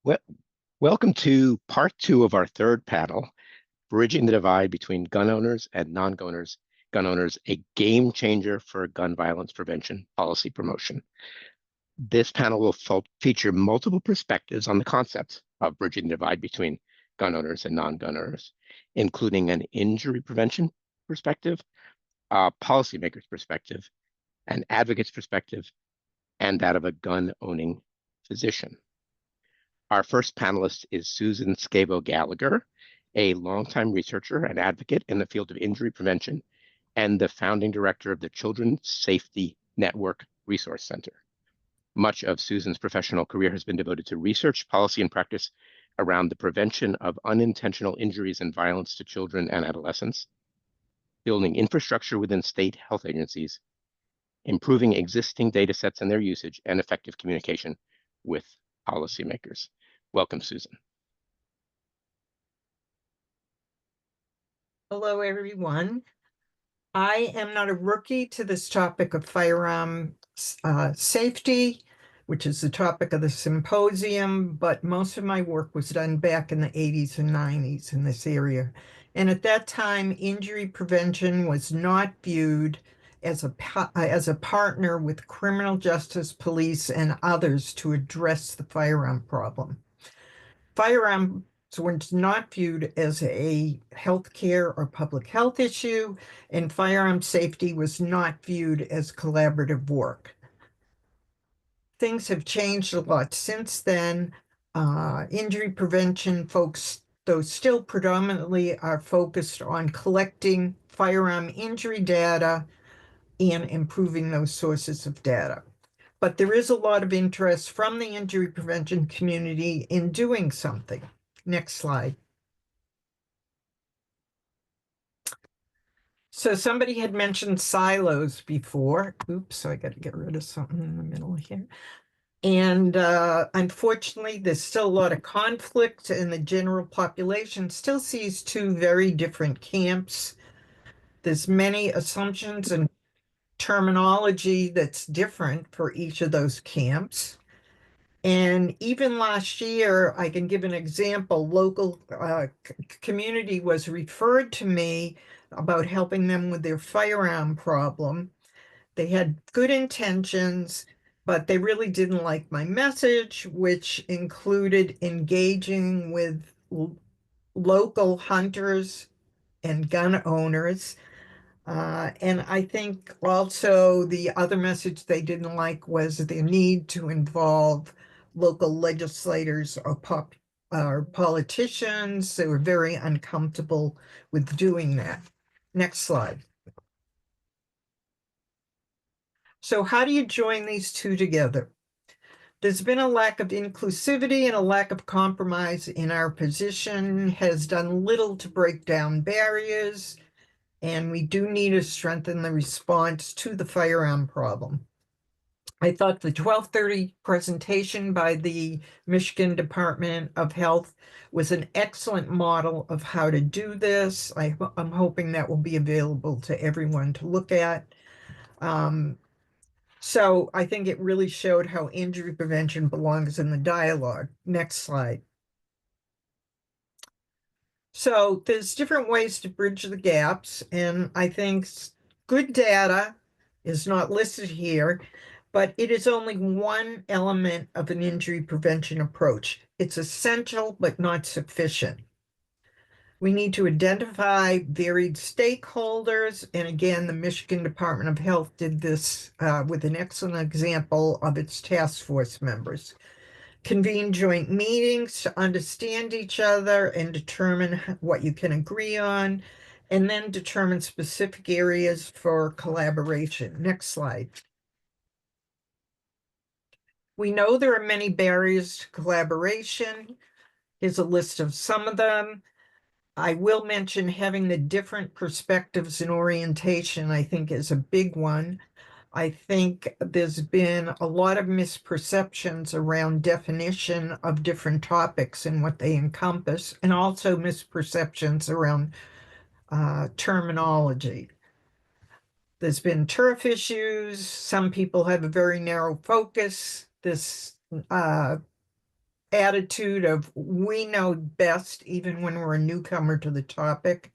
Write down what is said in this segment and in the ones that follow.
Well, welcome to part two of our third panel, Bridging the Divide Between Gun Owners and Gun Owners, a Game Changer for Gun Violence Prevention Policy Promotion. This panel will feature multiple perspectives on the concept of bridging the divide between gun owners and non-gun owners, including an injury prevention perspective, a policymaker's perspective, an advocate's perspective, and that of a gun-owning physician. Our first panelist is Susan Scavo Gallagher, a longtime researcher and advocate in the field of injury prevention and the founding director of the Children's Safety Network Resource Center. Much of Susan's professional career has been devoted to research, policy, and practice around the prevention of unintentional injuries and violence to children and adolescents, building infrastructure within state health agencies, improving existing data sets and their usage, and effective communication with policymakers. Welcome, Susan. Hello, everyone. I am not a rookie to this topic of firearm safety, which is the topic of the symposium, but most of my work was done back in the 80s and 90s in this area. And at that time, injury prevention was not viewed as a partner with criminal justice, police, and others to address the firearm problem. Firearms were not viewed as a healthcare or public health issue, and firearm safety was not viewed as collaborative work. Things have changed a lot since then. Injury prevention folks, though still predominantly are focused on collecting firearm injury data and improving those sources of data. But there is a lot of interest from the injury prevention community in doing something. Next slide. So somebody had mentioned silos before. Oops, so I got to get rid of something in the middle here. And unfortunately, there's still a lot of conflict, and the general population still sees two very different camps. There's many assumptions and terminology that's different for each of those camps. And even last year, I can give an example, local community was referred to me about helping them with their firearm problem. They had good intentions, but they really didn't like my message, which included engaging with local hunters and gun owners. And I think also the other message they didn't like was the need to involve local legislators or politicians. They were very uncomfortable with doing that. Next slide. So how do you join these two together? There's been a lack of inclusivity and a lack of compromise in our position, has done little to break down barriers, and we do need to strengthen the response to the firearm problem. I thought the 12:30 presentation by the Michigan Department of Health was an excellent model of how to do this. I'm hoping that will be available to everyone to look at. So I think it really showed how injury prevention belongs in the dialogue. Next slide. So there's different ways to bridge the gaps, and I think good data is not listed here, but it is only one element of an injury prevention approach. It's essential, but not sufficient. We need to identify varied stakeholders. And again, the Michigan Department of Health did this with an excellent example of its task force members. Convene joint meetings to understand each other and determine what you can agree on, and then determine specific areas for collaboration. Next slide. We know there are many barriers to collaboration. Here's a list of some of them. I will mention having the different perspectives and orientation, I think, is a big one. I think there's been a lot of misperceptions around definition of different topics and what they encompass, and also misperceptions around terminology. There's been turf issues. Some people have a very narrow focus. This attitude of we know best, even when we're a newcomer to the topic,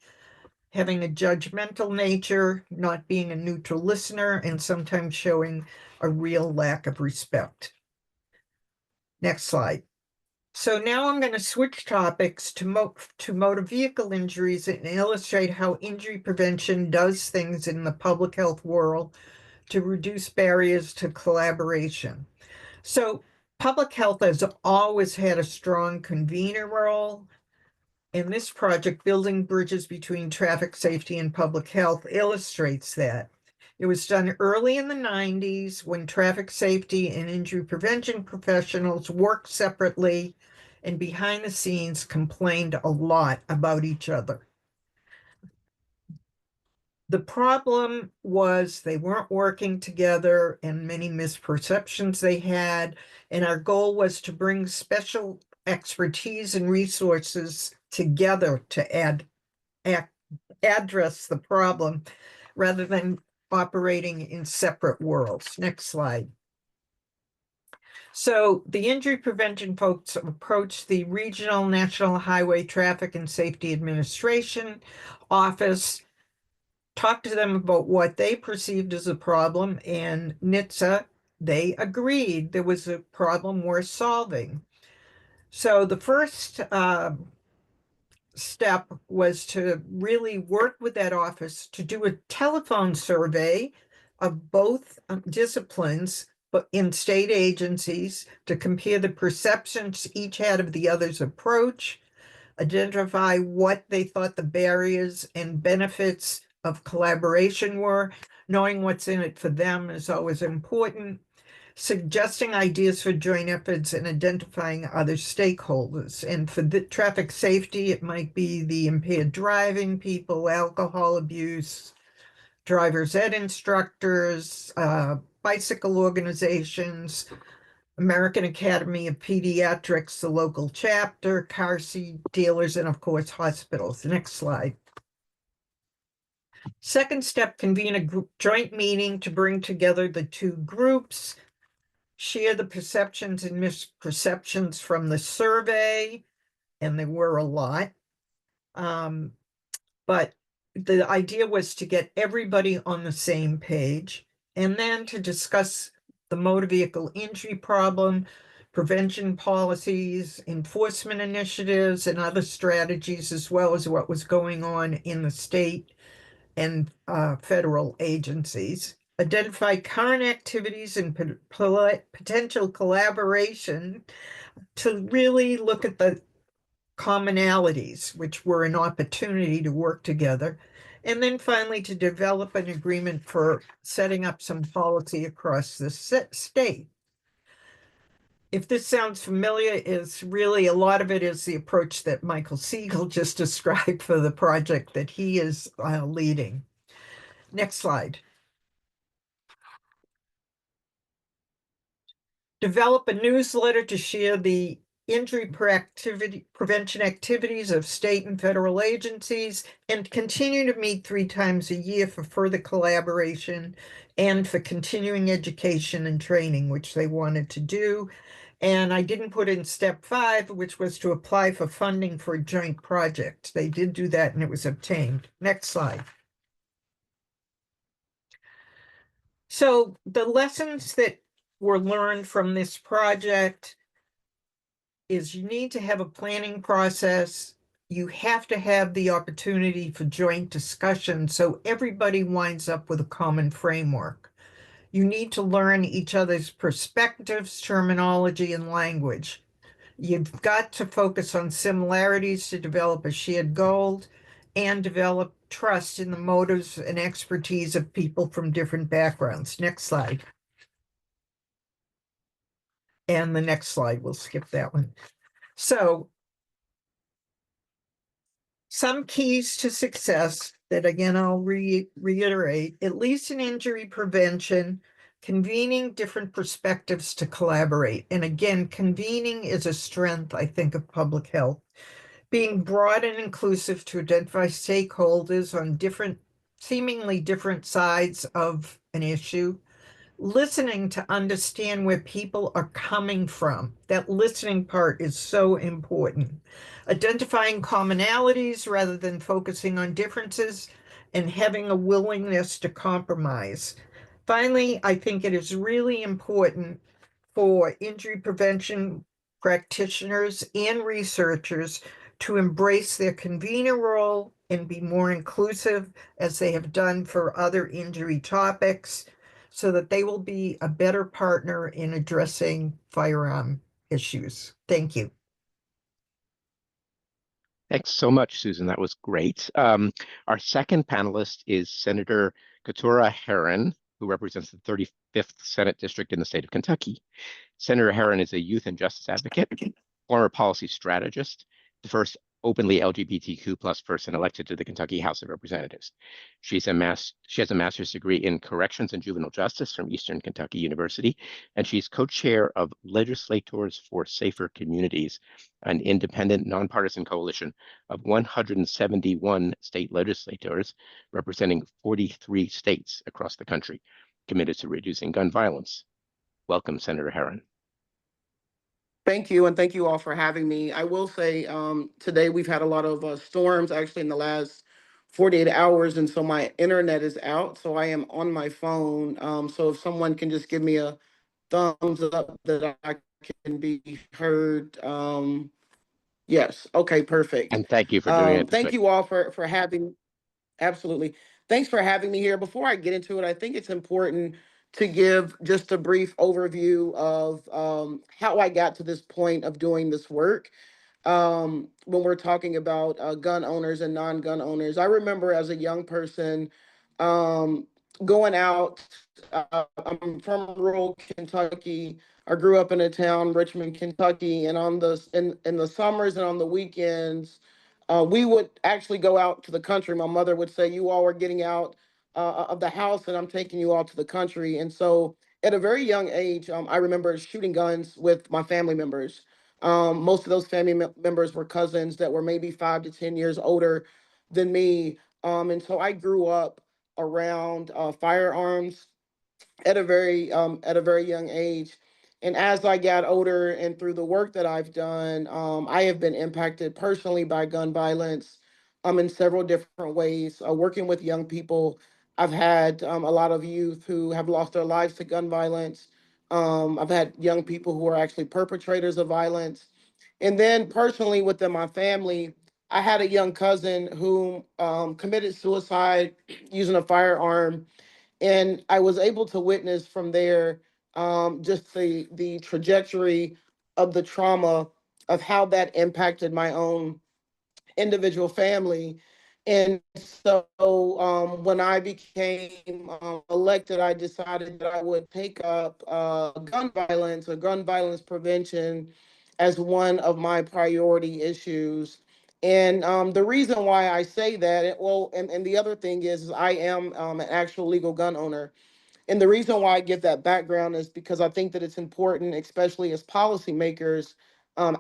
having a judgmental nature, not being a neutral listener, and sometimes showing a real lack of respect. Next slide. So now I'm going to switch topics to motor vehicle injuries and illustrate how injury prevention does things in the public health world to reduce barriers to collaboration. So public health has always had a strong convener role. And this project, Building Bridges Between Traffic Safety and Public Health, illustrates that. It was done early in the 90s when traffic safety and injury prevention professionals worked separately and behind the scenes complained a lot about each other. The problem was they weren't working together and many misperceptions they had. And our goal was to bring special expertise and resources together to address the problem rather than operating in separate worlds. Next slide. So the injury prevention folks approached the Regional National Highway Traffic and Safety Administration office, talked to them about what they perceived as a problem, and NHTSA, they agreed there was a problem worth solving. So the first step was to really work with that office to do a telephone survey of both disciplines, but in state agencies, to compare the perceptions each had of the other's approach, identify what they thought the barriers and benefits of collaboration were. Knowing what's in it for them is always important. Suggesting ideas for joint efforts and identifying other stakeholders. And for the traffic safety, it might be the impaired driving people, alcohol abuse, driver's ed instructors, bicycle organizations, American Academy of Pediatrics, the local chapter, car seat dealers, and of course, hospitals. Next slide. Second step, convene a joint meeting to bring together the two groups, share the perceptions and misperceptions from the survey, and there were a lot. But the idea was to get everybody on the same page and then to discuss the motor vehicle injury problem, prevention policies, enforcement initiatives, and other strategies, as well as what was going on in the state and federal agencies. Identify current activities and potential collaboration to really look at the commonalities, which were an opportunity to work together. And then finally, to develop an agreement for setting up some policy across the state. If this sounds familiar, is really a lot of it is the approach that Michael Siegel just described for the project that he is leading. Next slide. Develop a newsletter to share the injury prevention activities of state and federal agencies, and continue to meet 3 times a year for further collaboration and for continuing education and training, which they wanted to do. And I didn't put in step 5, which was to apply for funding for a joint project. They did do that and it was obtained. Next slide. So the lessons that were learned from this project is you need to have a planning process. You have to have the opportunity for joint discussion so everybody winds up with a common framework. You need to learn each other's perspectives, terminology, and language. You've got to focus on similarities to develop a shared goal and develop trust in the motives and expertise of people from different backgrounds. Next slide. And the next slide, we'll skip that one. So some keys to success that, again, I'll reiterate, at least in injury prevention, convening different perspectives to collaborate. And again, convening is a strength, I think, of public health. Being broad and inclusive to identify stakeholders on seemingly different sides of an issue. listening to understand where people are coming from. That listening part is so important. Identifying commonalities rather than focusing on differences, and having a willingness to compromise. Finally, I think it is really important for injury prevention practitioners and researchers to embrace their convener role and be more inclusive as they have done for other injury topics so that they will be a better partner in addressing firearm issues. Thank you. Thanks so much, Susan. That was great. Our second panelist is Senator Keturah Herron, who represents the 35th Senate District in the state of Kentucky. Senator Herron is a youth and justice advocate, former policy strategist, the first openly LGBTQ plus person elected to the Kentucky House of Representatives. She has a master's degree in corrections and juvenile justice from Eastern Kentucky University, and she's co-chair of Legislators for Safer Communities, an independent, nonpartisan coalition of 171 state legislators representing 43 states across the country, committed to reducing gun violence. Welcome, Senator Herron. Thank you, and thank you all for having me. I will say today we've had a lot of storms actually in the last 48 hours, and so my internet is out, so I am on my phone. So if someone can just give me a thumbs up that I can be heard. Yes, okay, perfect. And thank you for doing it this Thank way. you all for having. Absolutely. Thanks for having me here. Before I get into it, I think it's important to give just a brief overview of how I got to this point of doing this work. When we're talking about gun owners and non-gun owners, I remember as a young person um, going out. I'm from rural Kentucky. I grew up in a town, Richmond, Kentucky, and in the summers and on the weekends, we would actually go out to the country. My mother would say, "You all are getting out of the house, and I'm taking you all to the country." And so, at a very young age, I remember shooting guns with my family members. Most of those members were cousins that were maybe 5 to 10 years older than me. And so I grew up around firearms at a very young age. And as I got older and through the work that I've done, I have been impacted personally by gun violence in several different ways. Working with young people, I've had a lot of youth who have lost their lives to gun violence. I've had young people who are actually perpetrators of violence. And then personally within my family, I had a young cousin who committed suicide using a firearm, and I was able to witness from there just the trajectory of the trauma of how that impacted my own individual family. And so when I became elected, I decided that I would take up gun violence or gun violence prevention as one of my priority issues. And the reason why I say that, and the other thing is I am an actual legal gun owner. And the reason why I give that background is because I think that it's important, especially as policymakers,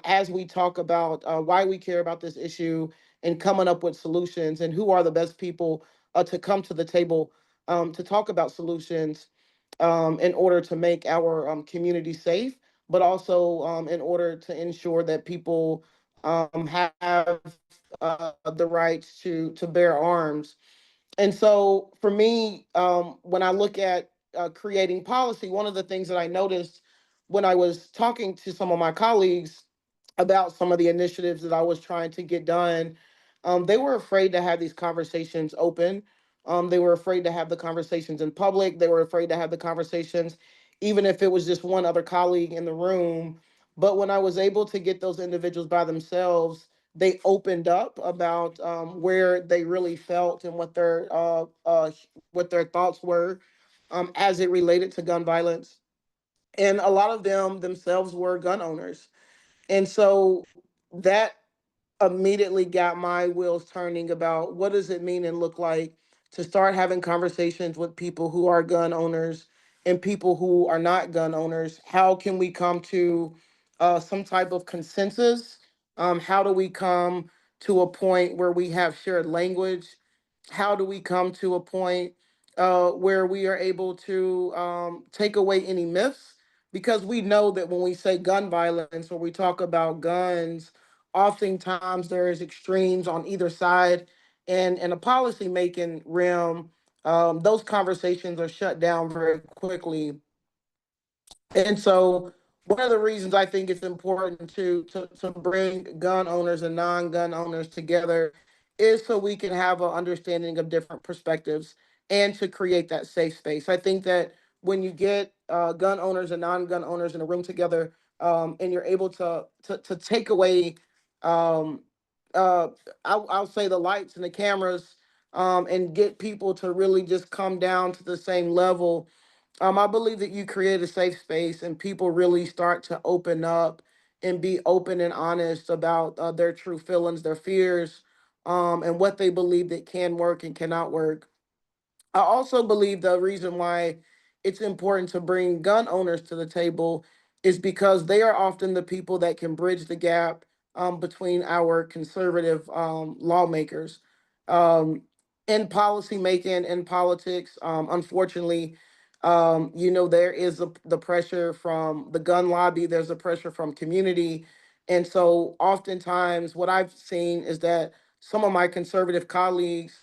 as we talk about why we care about this issue and coming up with solutions and who are the best people to come to the table to talk about solutions in order to make our community safe, but also in order to ensure that people have the rights to bear arms. And so for me, when I look at creating policy, one of the things that I noticed when I was talking to some of my colleagues about some of the initiatives that I was trying to get done, they were afraid to have these conversations open. They were afraid to have the conversations in public. They were afraid to have the conversations, even if it was just one other colleague in the room. But when I was able to get those individuals by themselves, they opened up about where they really felt and what their thoughts were as it related to gun violence. And a lot of them themselves were gun owners. And so that immediately got my wheels turning about what does it mean and look like to start having conversations with people who are gun owners and people who are not gun owners. How can we come to some type of consensus? How do we come to a point where we have shared language? How do we come to a point where we are able to take away any myths, because we know that when we say gun violence or we talk about guns, oftentimes there is extremes on either side, and in a policy making realm, those conversations are shut down very quickly. And so one of the reasons I think it's important to bring gun owners and non-gun owners together is so we can have an understanding of different perspectives and to create that safe space. I think that when you get gun owners and non-gun owners in a room together, and you're able to take away, um, uh, I'll say, the lights and the cameras, and get people to really just come down to the same level, I believe that you create a safe space and people really start to open up and be open and honest about their true feelings, their fears, and what they believe that can work and cannot work. I also believe the reason why it's important to bring gun owners to the table is because they are often the people that can bridge the gap between our conservative lawmakers. Um, in policy making and politics, unfortunately, there is the pressure from the gun lobby, there's a pressure from community. And so oftentimes what I've seen is that some of my conservative colleagues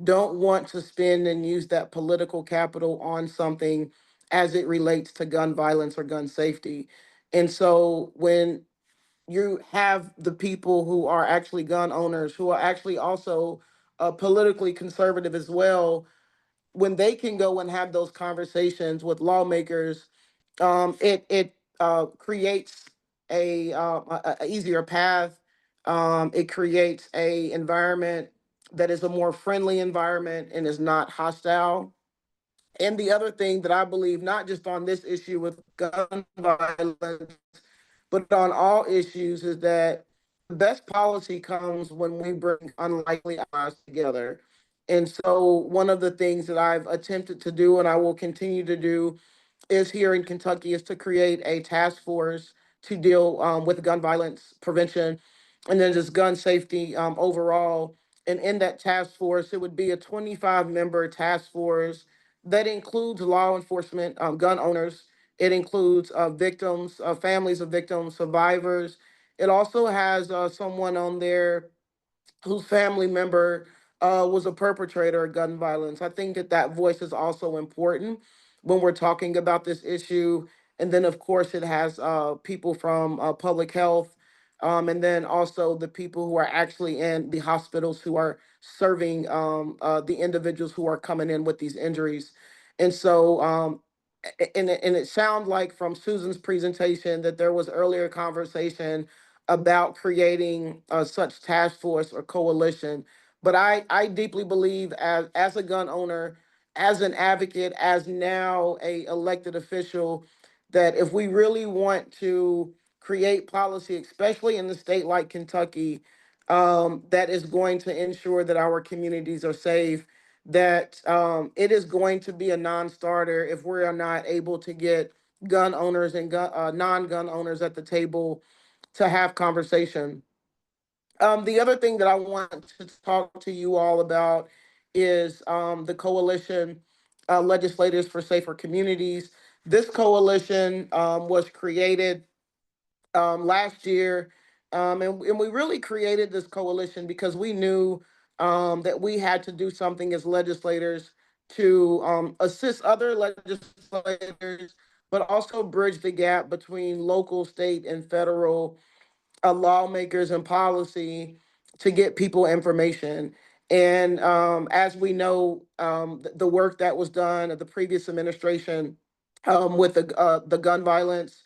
don't want to spend and use that political capital on something as it relates to gun violence or gun safety. And so when you have the people who are actually gun owners, who are actually also politically conservative as well, when they can go and have those conversations with lawmakers, it creates a easier path. It creates a environment that is a more friendly environment and is not hostile. And the other thing that I believe, not just on this issue with gun violence, but on all issues, is that the best policy comes when we bring unlikely allies together. And so, one of the things that I've attempted to do, and I will continue to do, is here in Kentucky, is to create a task force to deal with gun violence prevention and then just gun safety overall. And in that task force, it would be a 25-member task force that includes law enforcement, gun owners. It includes victims, families of victims, survivors. It also has someone on there whose family member was a perpetrator of gun violence. I think that that voice is also important when we're talking about this issue. And then, of course, it has people from public health, and then also the people who are actually in the hospitals who are serving the individuals who are coming in with these injuries. And so, and it sounds like from Susan's presentation that there was earlier conversation about creating such task force or coalition. But I deeply believe, as a gun owner, as an advocate, as now a elected official, that if we really want to create policy, especially in the state like Kentucky, that is going to ensure that our communities are safe, that it is going to be a non-starter if we are not able to get gun owners and non-gun owners at the table to have conversation. The other thing that I want to talk to you all about is the coalition, Legislators for Safer Communities. This coalition was created last year. And we really created this coalition because we knew that we had to do something as legislators to assist other legislators, but also bridge the gap between local, state, and federal lawmakers and policy to get people information. And as we know, the work that was done at the previous administration with the gun violence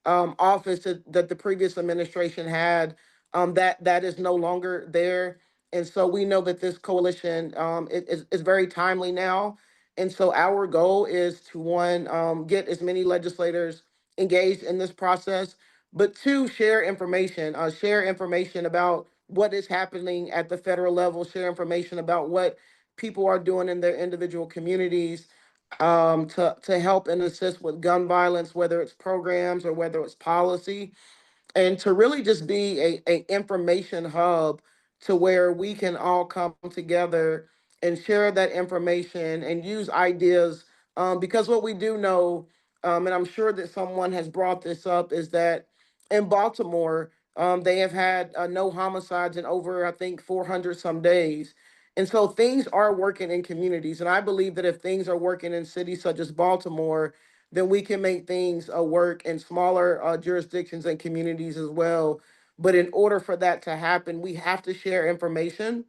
office that the previous administration had, that is no longer there. And so we know that this coalition is very timely now. And so our goal is to, one, get as many legislators engaged in this process, but two, share information about what is happening at the federal level, share information about what people are doing in their individual communities, to help and assist with gun violence, whether it's programs or whether it's policy, and to really just be a information hub to where we can all come together and share that information and use ideas. Because what we do know, and I'm sure that someone has brought this up, is that in Baltimore, they have had no homicides in over, I think, 400 some days. And so things are working in communities. And I believe that if things are working in cities such as Baltimore, then we can make things work in smaller jurisdictions and communities as well. But in order for that to happen, we have to share information.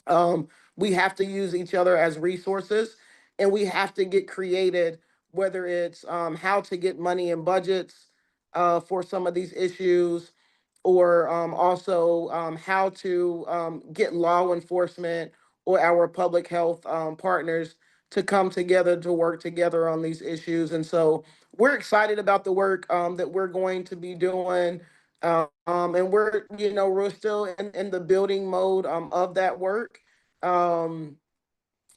um, we have to use each other as resources, and we have to get created, whether it's how to get money and budgets for some of these issues, or also how to get law enforcement or our public health partners to come together to work together on these issues. And so we're excited about the work that we're going to be doing. And we're still in the building mode of that work. Um,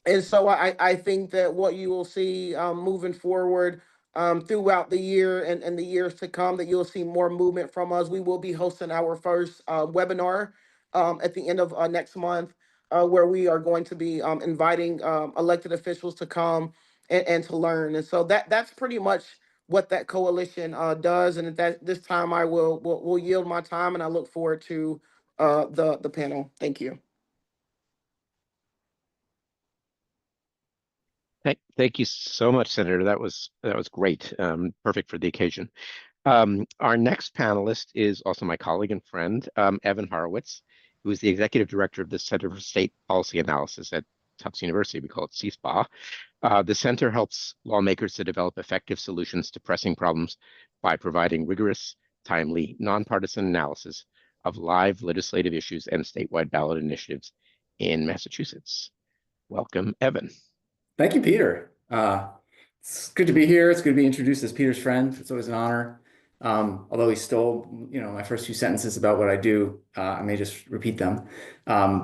and so I think that what you will see moving forward throughout the year and the years to come, that you'll see more movement from us. We will be hosting our first webinar at the end of next month, where we are going to be inviting elected officials to come and to learn. And so that's pretty much what that coalition does. And at that this time, I will yield my time, and I look forward to the panel. Thank you. Thank you so much, Senator. That was great. Perfect for the occasion. Our next panelist is also my colleague and friend, Evan Horowitz, who is the executive director of the Center for State Policy Analysis at Tufts University. We call it CSPA. The center helps lawmakers to develop effective solutions to pressing problems by providing rigorous, timely, nonpartisan analysis of live legislative issues and statewide ballot initiatives in Massachusetts. Welcome, Evan. Thank you, Peter. It's good to be here. It's good to be introduced as Peter's friend. It's always an honor. Although he stole, my first few sentences about what I do, I may just repeat them.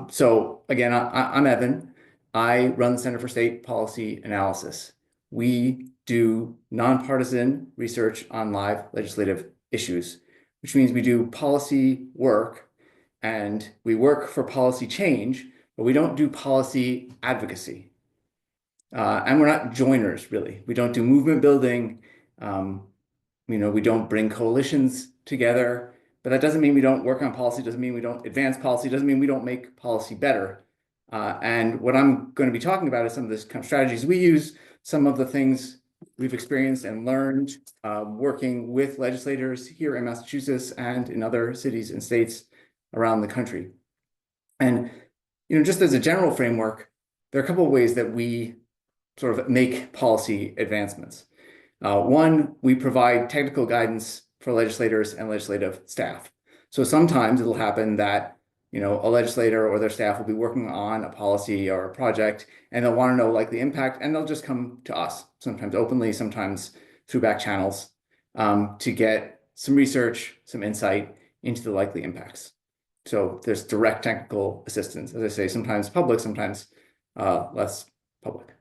So again, I'm Evan. I run the Center for State Policy Analysis. We do nonpartisan research on live legislative issues, which means we do policy work and we work for policy change, but we don't do policy advocacy. And we're not joiners, really. We don't do movement building. We don't bring coalitions together, but that doesn't mean we don't work on policy, doesn't mean we don't advance policy, doesn't mean we don't make policy better. And what I'm going to be talking about is some of the kind of strategies we use, some of the things we've experienced and learned working with legislators here in Massachusetts and in other cities and states around the country. And just as a general framework, there are a couple of ways that we sort of make policy advancements. One, we provide technical guidance for legislators and legislative staff. So sometimes it'll happen that, a legislator or their staff will be working on a policy or a project, and they'll want to know the impact, and they'll just come to us, sometimes openly, sometimes through back channels, to get some research, some insight into the likely impacts. So there's direct technical assistance, as I say, sometimes public, sometimes less public.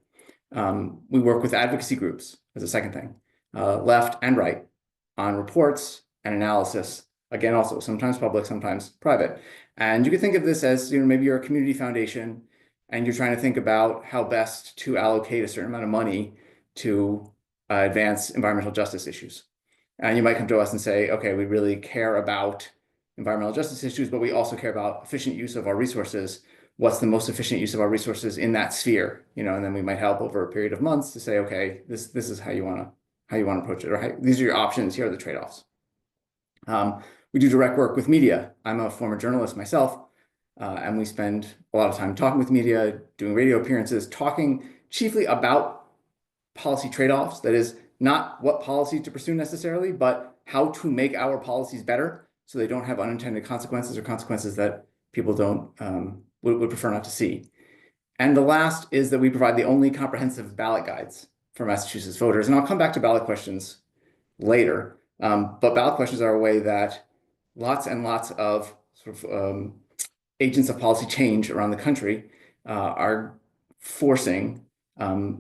We work with advocacy groups as a second thing, left and right, on reports and analysis. Again, also sometimes public, sometimes private. And you can think of this as, maybe you're a community foundation and you're trying to think about how best to allocate a certain amount of money to advance environmental justice issues. And you might come to us and say, okay, we really care about environmental justice issues, but we also care about efficient use of our resources. What's the most efficient use of our resources in that sphere? And then we might help over a period of months to say, okay, this is how you want to approach it, or these are your options. Here are the trade-offs. We do direct work with media. I'm a former journalist myself, and we spend a lot of time talking with media, doing radio appearances, talking chiefly about policy trade-offs. That is, not what policy to pursue necessarily, but how to make our policies better so they don't have unintended consequences or consequences that people would prefer not to see. And the last is that we provide the only comprehensive ballot guides for Massachusetts voters. And I'll come back to ballot questions later. But ballot questions are a way that lots and lots of agents of policy change around the country are forcing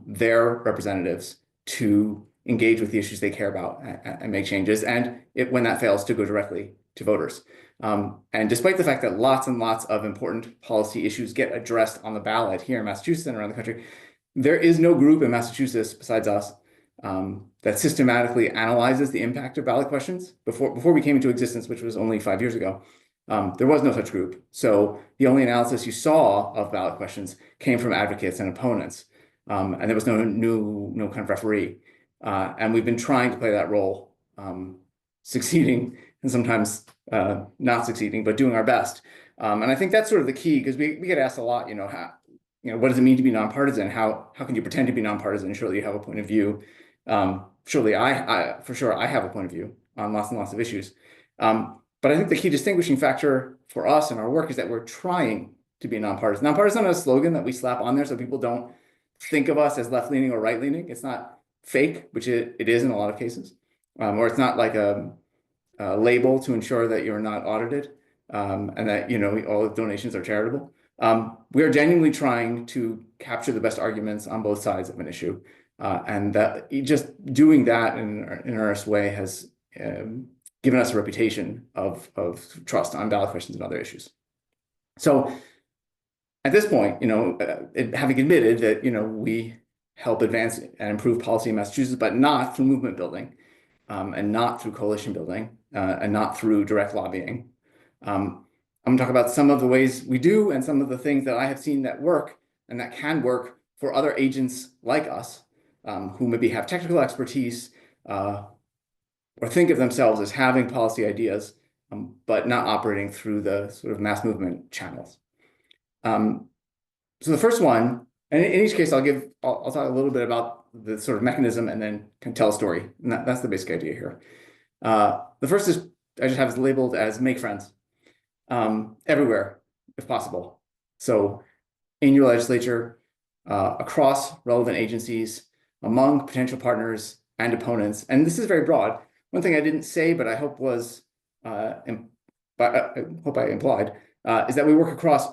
their representatives to engage with the issues they care about and make changes. And when that fails, to go directly to voters. And despite the fact that lots and lots of important policy issues get addressed on the ballot here in Massachusetts and around the country, there is no group in Massachusetts besides us that systematically analyzes the impact of ballot questions. Before we came into existence, which was only 5 years ago, there was no such group. So the only analysis you saw of ballot questions came from advocates and opponents. And there was no kind of referee. And we've been trying to play that role, succeeding and sometimes not succeeding, but doing our best. And I think that's sort of the key, because we get asked a lot, what does it mean to be nonpartisan? How can you pretend to be nonpartisan? Surely you have a point of view. Surely for sure, I have a point of view on lots and lots of issues. But I think the key distinguishing factor for us in our work is that we're trying to be nonpartisan. Nonpartisan is a slogan that we slap on there so people don't think of us as left-leaning or right-leaning. It's not fake, which it is in a lot of cases, or it's not like a label to ensure that you're not audited and that all donations are charitable. We are genuinely trying to capture the best arguments on both sides of an issue, and that just doing that in an earnest way has given us a reputation of trust on ballot questions and other issues. So at this point, having admitted that we help advance and improve policy in Massachusetts, but not through movement building, and not through coalition building, and not through direct lobbying. I'm going to talk about some of the ways we do and some of the things that I have seen that work and that can work for other agents like us, who maybe have technical expertise or think of themselves as having policy ideas, but not operating through the sort of mass movement channels. So the first one, and in each case, I'll talk a little bit about the sort of mechanism and then can tell a story. And that's the basic idea here. The first is, I just have it labeled as make friends everywhere, if possible. So in your legislature, across relevant agencies, among potential partners and opponents. And this is very broad. One thing I didn't say, but I hope was, I hope I implied, is that we work across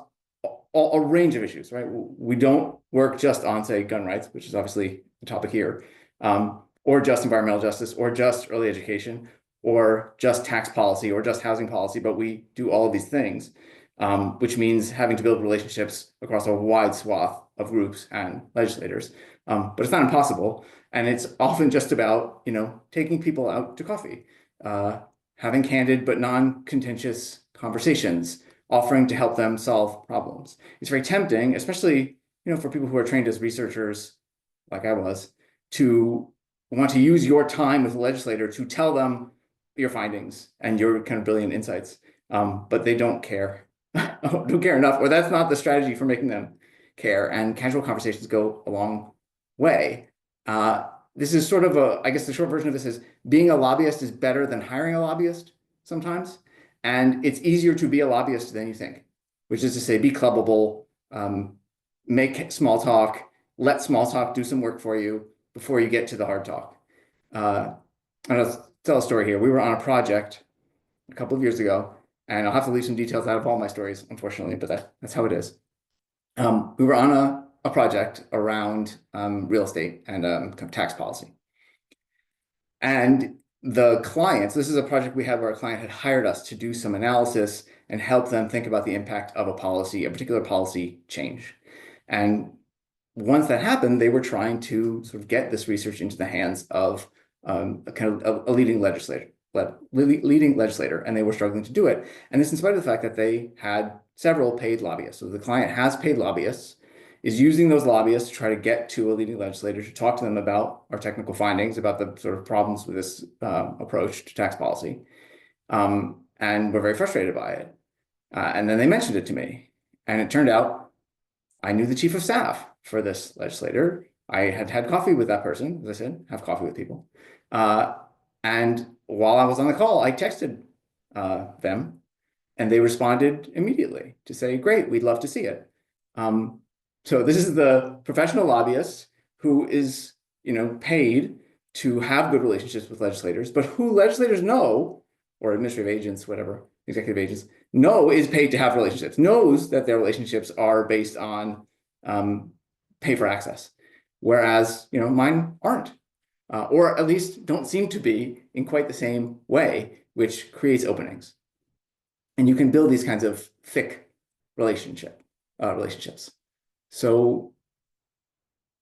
a range of issues, right? We don't work just on, say, gun rights, which is obviously the topic here, or just environmental justice, or just early education, or just tax policy, or just housing policy, but we do all of these things, which means having to build relationships across a wide swath of groups and legislators. But it's not impossible. And it's often just about, taking people out to coffee, having candid but non-contentious conversations, offering to help them solve problems. It's very tempting, especially, for people who are trained as researchers, like I was, to want to use your time with the legislator to tell them your findings and your kind of brilliant insights, but they don't care, don't care enough, or that's not the strategy for making them care. And casual conversations go a long way. This is sort of I guess the short version of this is being a lobbyist is better than hiring a lobbyist sometimes. And it's easier to be a lobbyist than you think, which is to say, be clubbable, make small talk, let small talk do some work for you before you get to the hard talk. I'll tell a story here. We were on a project a couple of years ago, and I'll have to leave some details out of all my stories, unfortunately, but that's how it is. We were on a project around real estate and kind of tax policy. And the clients, this is a project we had where a client had hired us to do some analysis and help them think about the impact of a particular policy change. And once that happened, they were trying to sort of get this research into the hands of a leading legislator, and they were struggling to do it. And this in spite of the fact that they had several paid lobbyists. So the client has paid lobbyists, is using those lobbyists to try to get to a leading legislator to talk to them about our technical findings, about the sort of problems with this approach to tax policy. And we're very frustrated by it. And then they mentioned it to me. And it turned out I knew the chief of staff for this legislator. I had had coffee with that person, as I said, have coffee with people. And while I was on the call, I texted them, and they responded immediately to say, great, we'd love to see it. So this is the professional lobbyist who is, paid to have good relationships with legislators, but who legislators know, or administrative agents, whatever, executive agents, know is paid to have relationships, knows that their relationships are based on pay for access, whereas, mine aren't, or at least don't seem to be in quite the same way, which creates openings. And you can build these kinds of thick relationships. So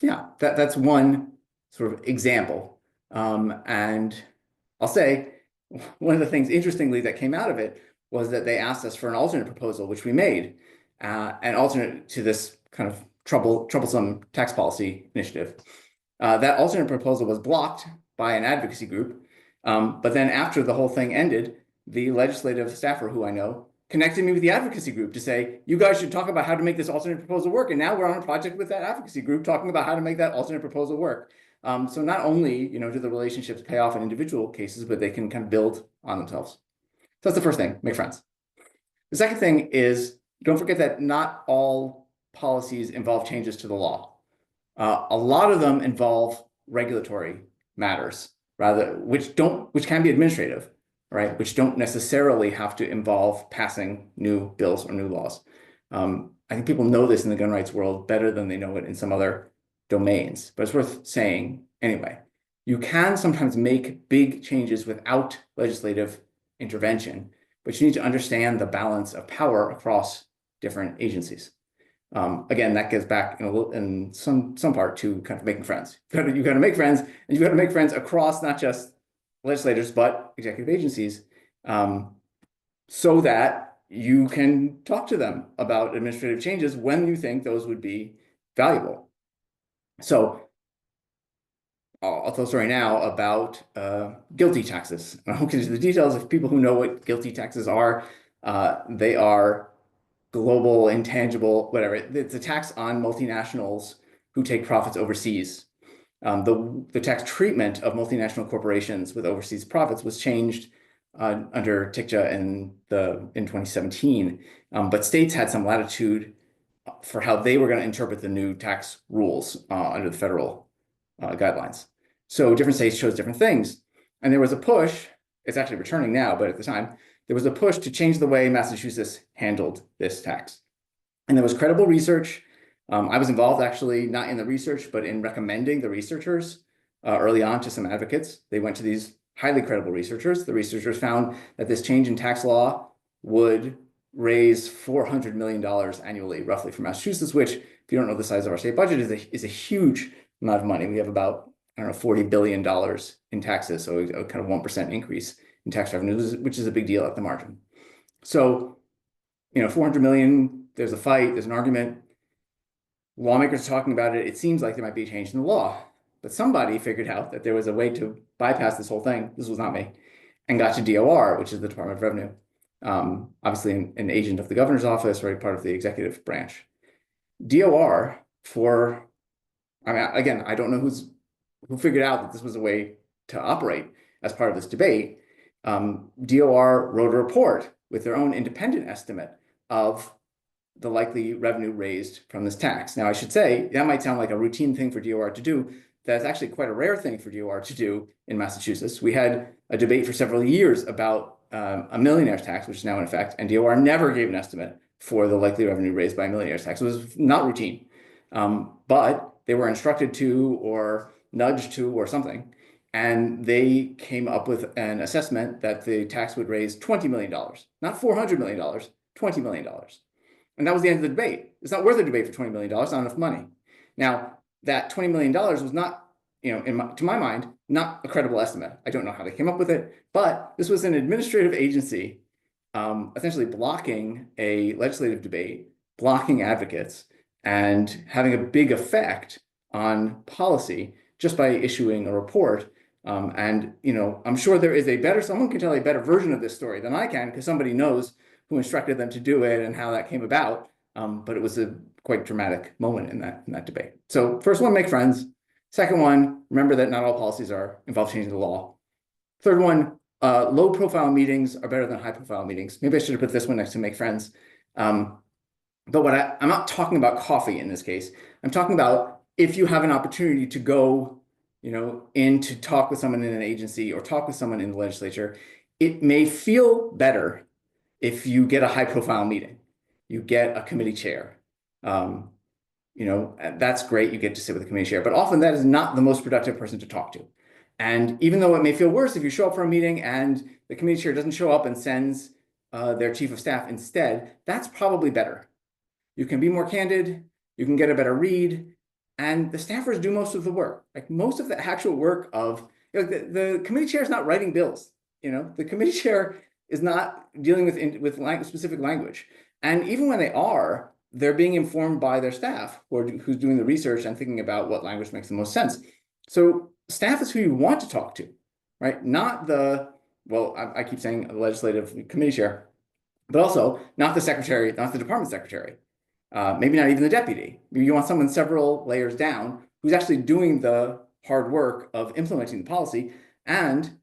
yeah, that's one sort of example. And I'll say one of the things, interestingly, that came out of it was that they asked us for an alternate proposal, which we made, an alternate to this kind of troublesome tax policy initiative. That alternate proposal was blocked by an advocacy group. But then after the whole thing ended, the legislative staffer who I know connected me with the advocacy group to say, you guys should talk about how to make this alternate proposal work. And now we're on a project with that advocacy group talking about how to make that alternate proposal work. So not only, do the relationships pay off in individual cases, but they can kind of build on themselves. So that's the first thing, make friends. The second thing is, don't forget that not all policies involve changes to the law. A lot of them involve regulatory matters, which can be administrative, right? Which don't necessarily have to involve passing new bills or new laws. I think people know this in the gun rights world better than they know it in some other domains, but it's worth saying anyway. You can sometimes make big changes without legislative intervention, but you need to understand the balance of power across different agencies. Again, that gets back in some part to kind of making friends. You got to make friends, and you got to make friends across not just legislators but executive agencies, so that you can talk to them about administrative changes when you think those would be valuable. So I'll tell a story now about guilty taxes. I won't get into the details. If people who know what guilty taxes are, they are global, intangible, whatever. It's a tax on multinationals who take profits overseas. The tax treatment of multinational corporations with overseas profits was changed under TICJA in 2017, but states had some latitude for how they were going to interpret the new tax rules under the federal guidelines. So different states chose different things, and there was a push. It's actually returning now, but at the time, there was a push to change the way Massachusetts handled this tax. And there was credible research. I was involved actually, not in the research, but in recommending the researchers early on to some advocates. They went to these highly credible researchers. The researchers found that this change in tax law would raise $400 million annually, roughly, for Massachusetts, which, if you don't know the size of our state budget, is a huge amount of money. We have about, I don't know, $40 billion in taxes, so a kind of 1% increase in tax revenues, which is a big deal at the margin. So, 400 million, there's a fight, there's an argument. Lawmakers are talking about it. It seems like there might be a change in the law, but somebody figured out that there was a way to bypass this whole thing. This was not me, and got to DOR, which is the Department of Revenue. Obviously an agent of the governor's office, right, part of the executive branch. DOR again, I don't know who figured out that this was a way to operate as part of this debate. DOR wrote a report with their own independent estimate of the likely revenue raised from this tax. Now, I should say, that might sound like a routine thing for DOR to do. That's actually quite a rare thing for DOR to do in Massachusetts. We had a debate for several years about a millionaire's tax, which is now in effect, and DOR never gave an estimate for the likely revenue raised by a millionaire's tax. It was not routine, but they were instructed to, or nudged to, or something, and they came up with an assessment that the tax would raise $20 million, not $400 million, $20 million. And that was the end of the debate. It's not worth a debate for $20 million, not enough money. Now, that $20 million was not, to my mind, not a credible estimate. I don't know how they came up with it, but this was an administrative agency essentially blocking a legislative debate, blocking advocates, and having a big effect on policy just by issuing a report. And I'm sure there is someone can tell a better version of this story than I can, because somebody knows who instructed them to do it and how that came about. But it was a quite dramatic moment in that debate. So first one, make friends. Second one, remember that not all policies involve changing the law. Third one, low profile meetings are better than high profile meetings. Maybe I should have put this one next to make friends. But I'm not talking about coffee in this case. I'm talking about if you have an opportunity to go, in to talk with someone in an agency or talk with someone in the legislature, it may feel better if you get a high profile meeting, you get a committee chair. That's great. You get to sit with the committee chair, but often that is not the most productive person to talk to. And even though it may feel worse if you show up for a meeting and the committee chair doesn't show up and sends their chief of staff instead, that's probably better. You can be more candid, you can get a better read, and the staffers do most of the work. Like most of the actual work of, the committee chair is not writing bills. The committee chair is not dealing with specific language. And even when they are, they're being informed by their staff who's doing the research and thinking about what language makes the most sense. So staff is who you want to talk to, right? Not I keep saying the legislative committee chair, but also not the secretary, not the department secretary, maybe not even the deputy. Maybe you want someone several layers down who's actually doing the hard work of implementing the policy and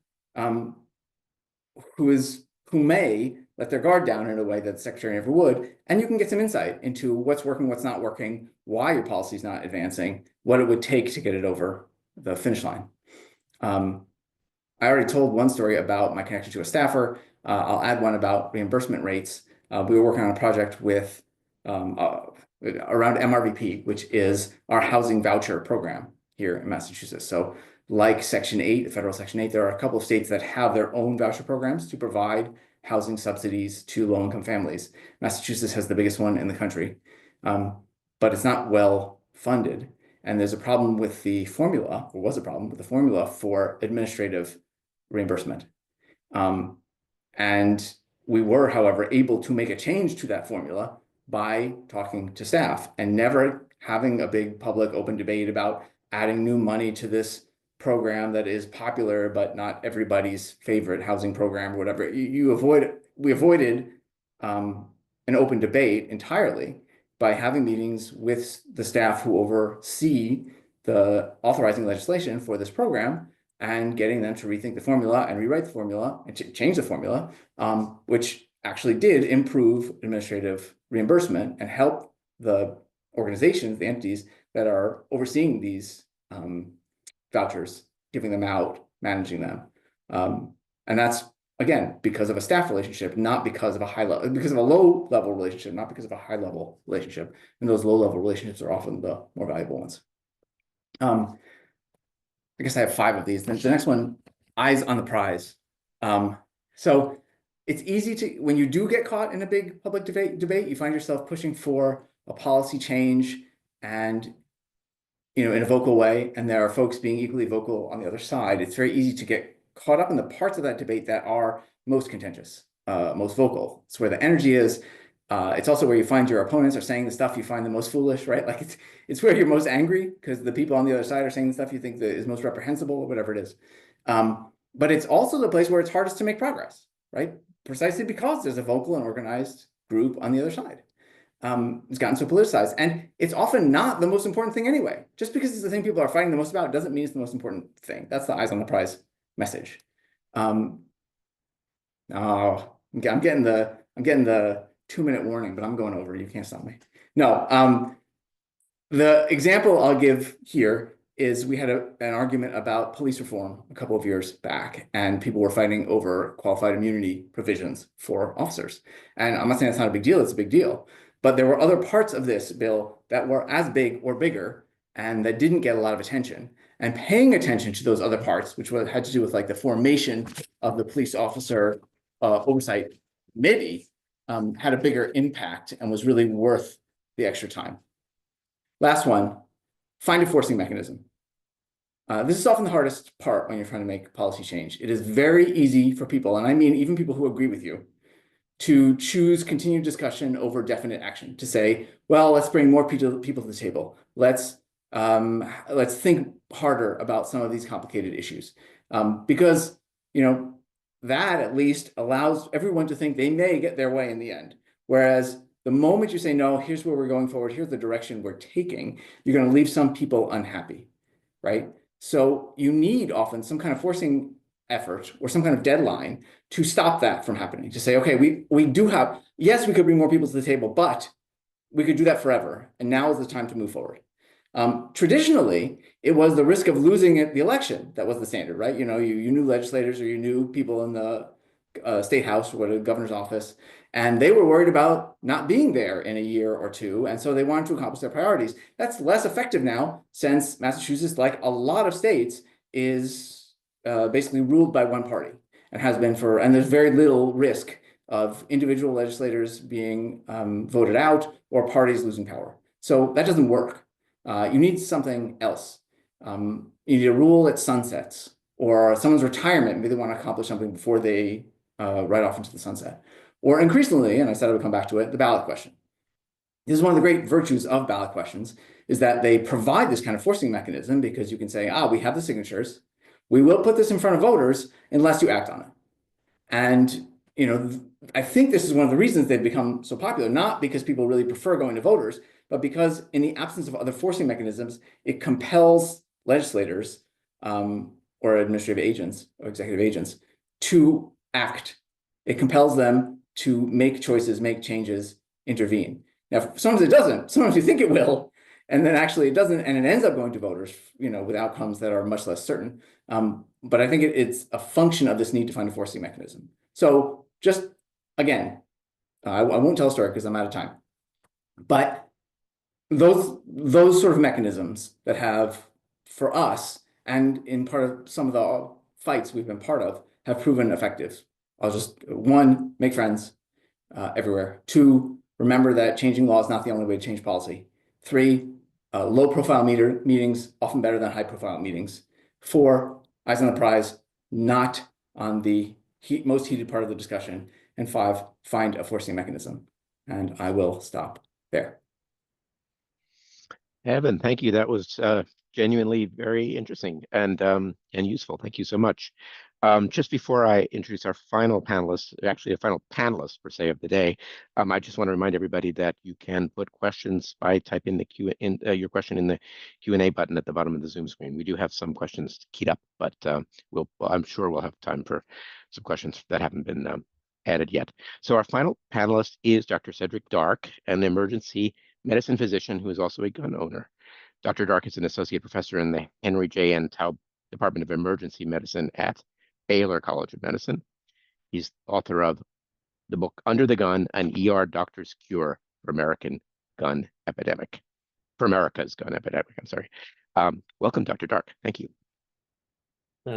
who may let their guard down in a way that the secretary never would, and you can get some insight into what's working, what's not working, why your policy is not advancing, what it would take to get it over the finish line. I already told one story about my connection to a staffer. I'll add one about reimbursement rates. We were working on a project with around MRVP, which is our housing voucher program here in Massachusetts. So like Section 8, the federal Section 8, there are a couple of states that have their own voucher programs to provide housing subsidies to low-income families. Massachusetts has the biggest one in the country, but it's not well funded. And there's a problem with the formula, or was a problem with the formula for administrative reimbursement. And we were, however, able to make a change to that formula by talking to staff and never having a big public open debate about adding new money to this program that is popular but not everybody's favorite housing program or whatever. We avoided an open debate entirely by having meetings with the staff who oversee the authorizing legislation for this program and getting them to rethink the formula and rewrite the formula and change the formula, which actually did improve administrative reimbursement and help the organizations, the entities that are overseeing these vouchers, giving them out, managing them. And that's, again, because of a staff relationship, not because of because of a low level relationship, not because of a high level relationship. And those low level relationships are often the more valuable ones. I guess I have 5 of these. Then the next one, eyes on the prize. So it's easy to, when you do get caught in a big public debate, you find yourself pushing for a policy change and, in a vocal way, and there are folks being equally vocal on the other side. It's very easy to get caught up in the parts of that debate that are most contentious, most vocal. It's where the energy is. It's also where you find your opponents are saying the stuff you find the most foolish, right? Like it's where you're most angry because the people on the other side are saying the stuff you think that is most reprehensible or whatever it is. But it's also the place where it's hardest to make progress, right? Precisely because there's a vocal and organized group on the other side. It's gotten so politicized, and it's often not the most important thing anyway. Just because it's the thing people are fighting the most about doesn't mean it's the most important thing. That's the eyes on the prize message. I'm getting the 2-minute warning, but I'm going over. You can't stop me. No. The example I'll give here is we had an argument about police reform a couple of years back, and people were fighting over qualified immunity provisions for officers. And I'm not saying it's not a big deal, it's a big deal. But there were other parts of this bill that were as big or bigger and that didn't get a lot of attention. And paying attention to those other parts, which had to do with like the formation of the police officer oversight committee, had a bigger impact and was really worth the extra time. Last one, find a forcing mechanism. This is often the hardest part when you're trying to make policy change. It is very easy for people, and I mean even people who agree with you, to choose continued discussion over definite action, to say, well, let's bring more people to the table. Let's think harder about some of these complicated issues. Because, that at least allows everyone to think they may get their way in the end. Whereas the moment you say, no, here's where we're going forward, here's the direction we're taking, you're going to leave some people unhappy, right? So you need often some kind of forcing effort or some kind of deadline to stop that from happening, to say, okay, we do have, yes, we could bring more people to the table, but we could do that forever. And now is the time to move forward. Traditionally, it was the risk of losing the election that was the standard, right? You knew legislators or you knew people in the state house or the governor's office, and they were worried about not being there in a year or two. And so they wanted to accomplish their priorities. That's less effective now, since Massachusetts, like a lot of states, is basically ruled by one party and has been and there's very little risk of individual legislators being voted out or parties losing power. So that doesn't work. You need something else. You need a rule that sunsets, or someone's retirement. Maybe they want to accomplish something before they ride off into the sunset. Or increasingly, and I said I would come back to it, the ballot question. This is one of the great virtues of ballot questions, is that they provide this kind of forcing mechanism, because you can say, we have the signatures. We will put this in front of voters unless you act on it. And, I think this is one of the reasons they've become so popular, not because people really prefer going to voters, but because in the absence of other forcing mechanisms, it compels legislators or administrative agents or executive agents to act. It compels them to make choices, make changes, intervene. Now, sometimes it doesn't. Sometimes you think it will, and then actually it doesn't, and it ends up going to voters, with outcomes that are much less certain. But I think it's a function of this need to find a forcing mechanism. So just, again, I won't tell a story because I'm out of time. But those sort of mechanisms that have, for us, and in part of some of the fights we've been part of, have proven effective. I'll just, 1, make friends everywhere. 2, remember that changing law is not the only way to change policy. 3, low-profile meetings, often better than high-profile meetings. 4, eyes on the prize, not on the most heated part of the discussion. And 5, find a forcing mechanism. And I will stop there. Evan, thank you. That was genuinely very interesting and useful. Thank you so much. Just before I introduce our final panelist, actually a final panelist per se of the day, I just want to remind everybody that you can put questions by typing your question in the Q&A button at the bottom of the Zoom screen. We do have some questions keyed up, but I'm sure we'll have time for some questions that haven't been added yet. So our final panelist is Dr. Cedric Dark, an emergency medicine physician who is also a gun owner. Dr. Dark is an associate professor in the Henry J. N. Taub Department of Emergency Medicine at Baylor College of Medicine. He's author of the book Under the Gun, an ER Doctor's Cure for America's Gun Epidemic. I'm sorry. Welcome, Dr. Dark. Thank you.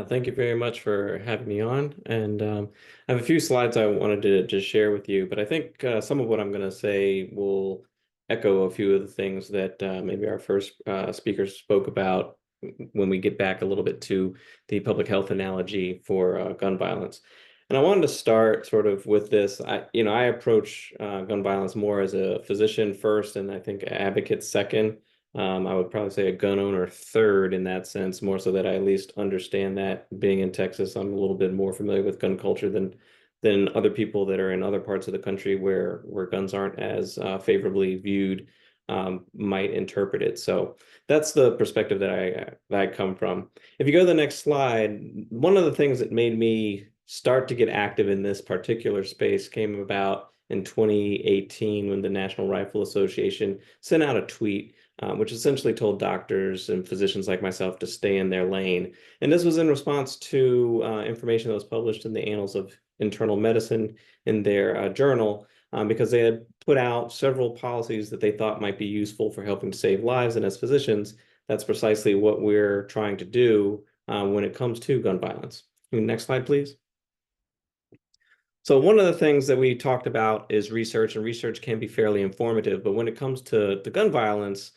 Thank you very much for having me on. And I have a few slides I wanted to just share with you, but I think some of what I'm going to say will echo a few of the things that maybe our first speakers spoke about when we get back a little bit to the public health analogy for gun violence. And I wanted to start sort of with this. I approach gun violence more as a physician first, and I think advocate second. I would probably say a gun owner third in that sense, more so that I at least understand that. Being in Texas, I'm a little bit more familiar with gun culture than other people that are in other parts of the country where guns aren't as favorably viewed might interpret it. So that's the perspective that I come from. If you go to the next slide, one of the things that made me start to get active in this particular space came about in 2018 when the National Rifle Association sent out a tweet which essentially told doctors and physicians like myself to stay in their lane. And this was in response to information that was published in the Annals of Internal Medicine in their journal, because they had put out several policies that they thought might be useful for helping to save lives. And as physicians, that's precisely what we're trying to do when it comes to gun violence. Next slide, please. So one of the things that we talked about is research, and research can be fairly informative. But when it comes to gun violence,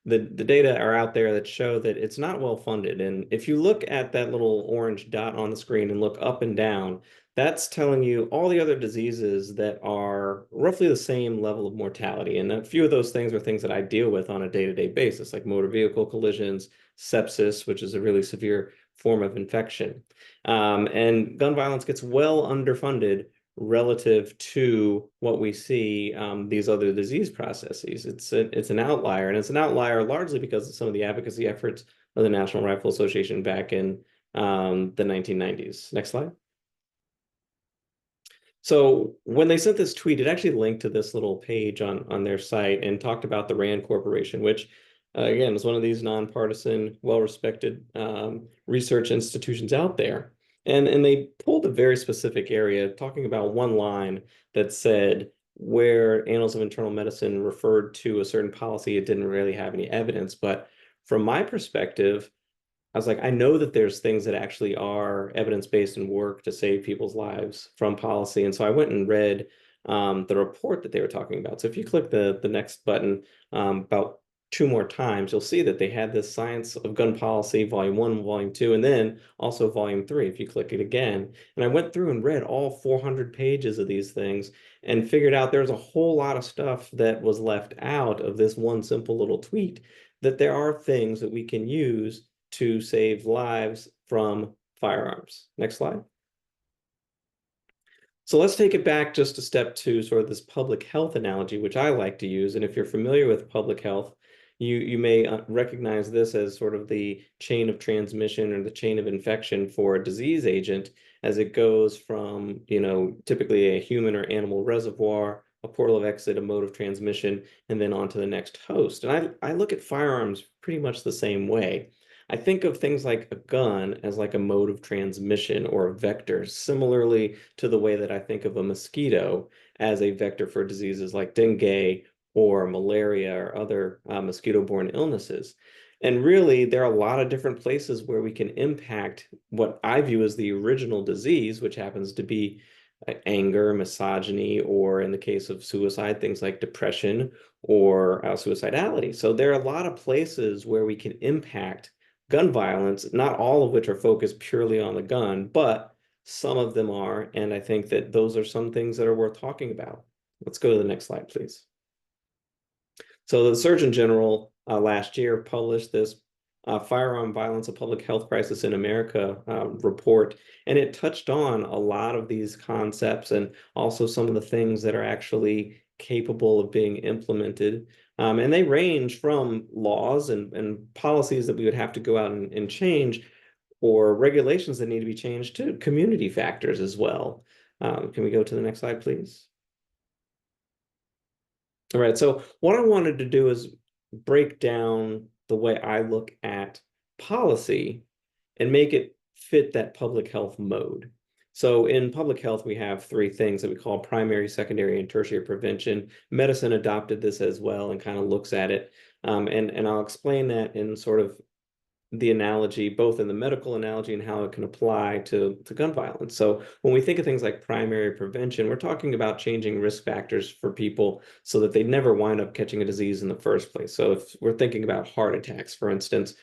the data are out there that show that it's not well funded. And if you look at that little orange dot on the screen and look up and down, that's telling you all the other diseases that are roughly the same level of mortality. And a few of those things are things that I deal with on a day-to-day basis, like motor vehicle collisions, sepsis, which is a really severe form of infection. And gun violence gets well underfunded relative to what we see these other disease processes. It's an outlier, and it's an outlier largely because of some of the advocacy efforts of the National Rifle Association back in the 1990s. Next slide. So when they sent this tweet, it actually linked to this little page on their site and talked about the RAND Corporation, which again is one of these nonpartisan, well-respected research institutions out there. And they pulled a very specific area, talking about one line that said where Annals of Internal Medicine referred to a certain policy, it didn't really have any evidence. But from my perspective, I was like, I know that there's things that actually are evidence-based and work to save people's lives from policy. And so I went and read the report that they were talking about. So if you click the next button about 2 more times, you'll see that they had this Science of Gun Policy, Volume 1, Volume 2, and then also Volume 3, if you click it again. And I went through and read all 400 pages of these things and figured out there's a whole lot of stuff that was left out of this one simple little tweet, that there are things that we can use to save lives from firearms. Next slide. So let's take it back just a step to sort of this public health analogy, which I like to use. And if you're familiar with public health, you may recognize this as sort of the chain of transmission or the chain of infection for a disease agent as it goes from, typically a human or animal reservoir, a portal of exit, a mode of transmission, and then on to the next host. And I look at firearms pretty much the same way. I think of things like a gun as like a mode of transmission or a vector, similarly to the way that I think of a mosquito as a vector for diseases like dengue or malaria or other mosquito-borne illnesses. And really, there are a lot of different places where we can impact what I view as the original disease, which happens to be anger, misogyny, or in the case of suicide, things like depression or suicidality. So there are a lot of places where we can impact gun violence, not all of which are focused purely on the gun, but some of them are. And I think that those are some things that are worth talking about. Let's go to the next slide, please. So the Surgeon General last year published this Firearm Violence, a Public Health Crisis in America report, and it touched on a lot of these concepts and also some of the things that are actually capable of being implemented. And they range from laws and policies that we would have to go out and change, or regulations that need to be changed, to community factors as well. Can we go to the next slide, please? All right, so what I wanted to do is break down the way I look at policy and make it fit that public health mode. So in public health, we have 3 things that we call primary, secondary, and tertiary prevention. Medicine adopted this as well and kind of looks at it. And I'll explain that in sort of the analogy, both in the medical analogy and how it can apply to gun violence. So when we think of things like primary prevention, we're talking about changing risk factors for people so that they never wind up catching a disease in the first place. So if we're thinking about heart attacks, for instance,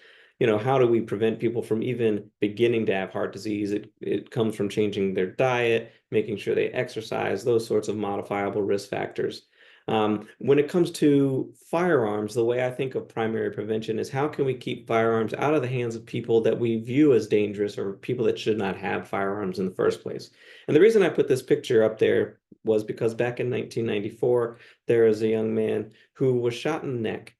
how do we prevent people from even beginning to have heart disease? It comes from changing their diet, making sure they exercise, those sorts of modifiable risk factors. When it comes to firearms, the way I think of primary prevention is how can we keep firearms out of the hands of people that we view as dangerous or people that should not have firearms in the first place. And the reason I put this picture up there was because back in 1994, there was a young man who was shot in the neck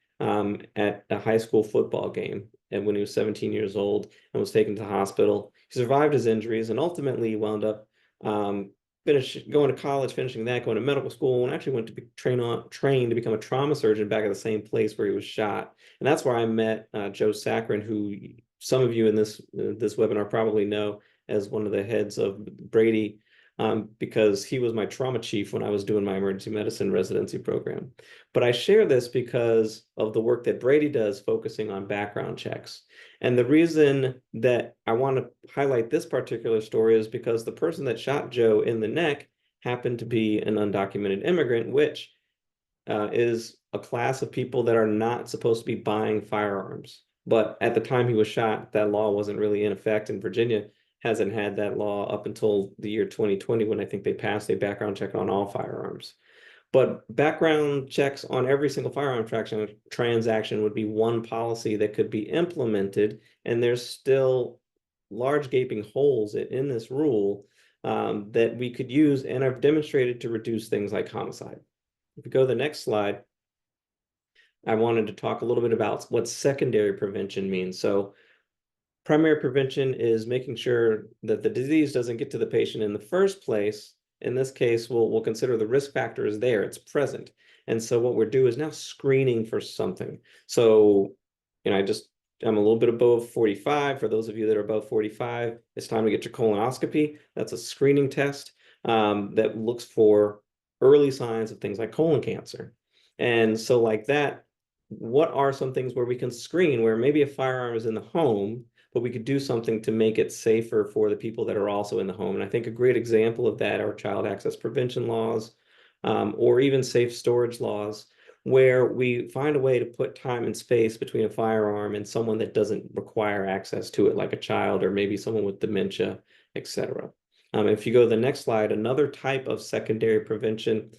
at a high school football game, and when he was 17 years old and was taken to the hospital. He survived his injuries and ultimately wound up going to college, finishing that, going to medical school, and actually went to be trained to become a trauma surgeon back at the same place where he was shot. And that's where I met Joe Saccharin, who some of you in this webinar probably know as one of the heads of Brady, because he was my trauma chief when I was doing my emergency medicine residency program. But I share this because of the work that Brady does focusing on background checks. And the reason that I want to highlight this particular story is because the person that shot Joe in the neck happened to be an undocumented immigrant, which is a class of people that are not supposed to be buying firearms. But at the time he was shot, that law wasn't really in effect, and Virginia hasn't had that law up until the year 2020, when I think they passed a background check on all firearms. But background checks on every single firearm transaction would be one policy that could be implemented, and there's still large gaping holes in this rule that we could use and have demonstrated to reduce things like homicide. If we go to the next slide, I wanted to talk a little bit about what secondary prevention means. So primary prevention is making sure that the disease doesn't get to the patient in the first place. In this case, we'll consider the risk factor is there, it's present. And so what we're doing is now screening for something. So, I'm a little bit above 45. For those of you that are above 45, it's time to get your colonoscopy. That's a screening test that looks for early signs of things like colon cancer. And so like that, what are some things where we can screen, where maybe a firearm is in the home, but we could do something to make it safer for the people that are also in the home. And I think a great example of that are child access prevention laws, or even safe storage laws, where we find a way to put time and space between a firearm and someone that doesn't require access to it, like a child or maybe someone with dementia, etc. If you go to the next slide, another type of secondary prevention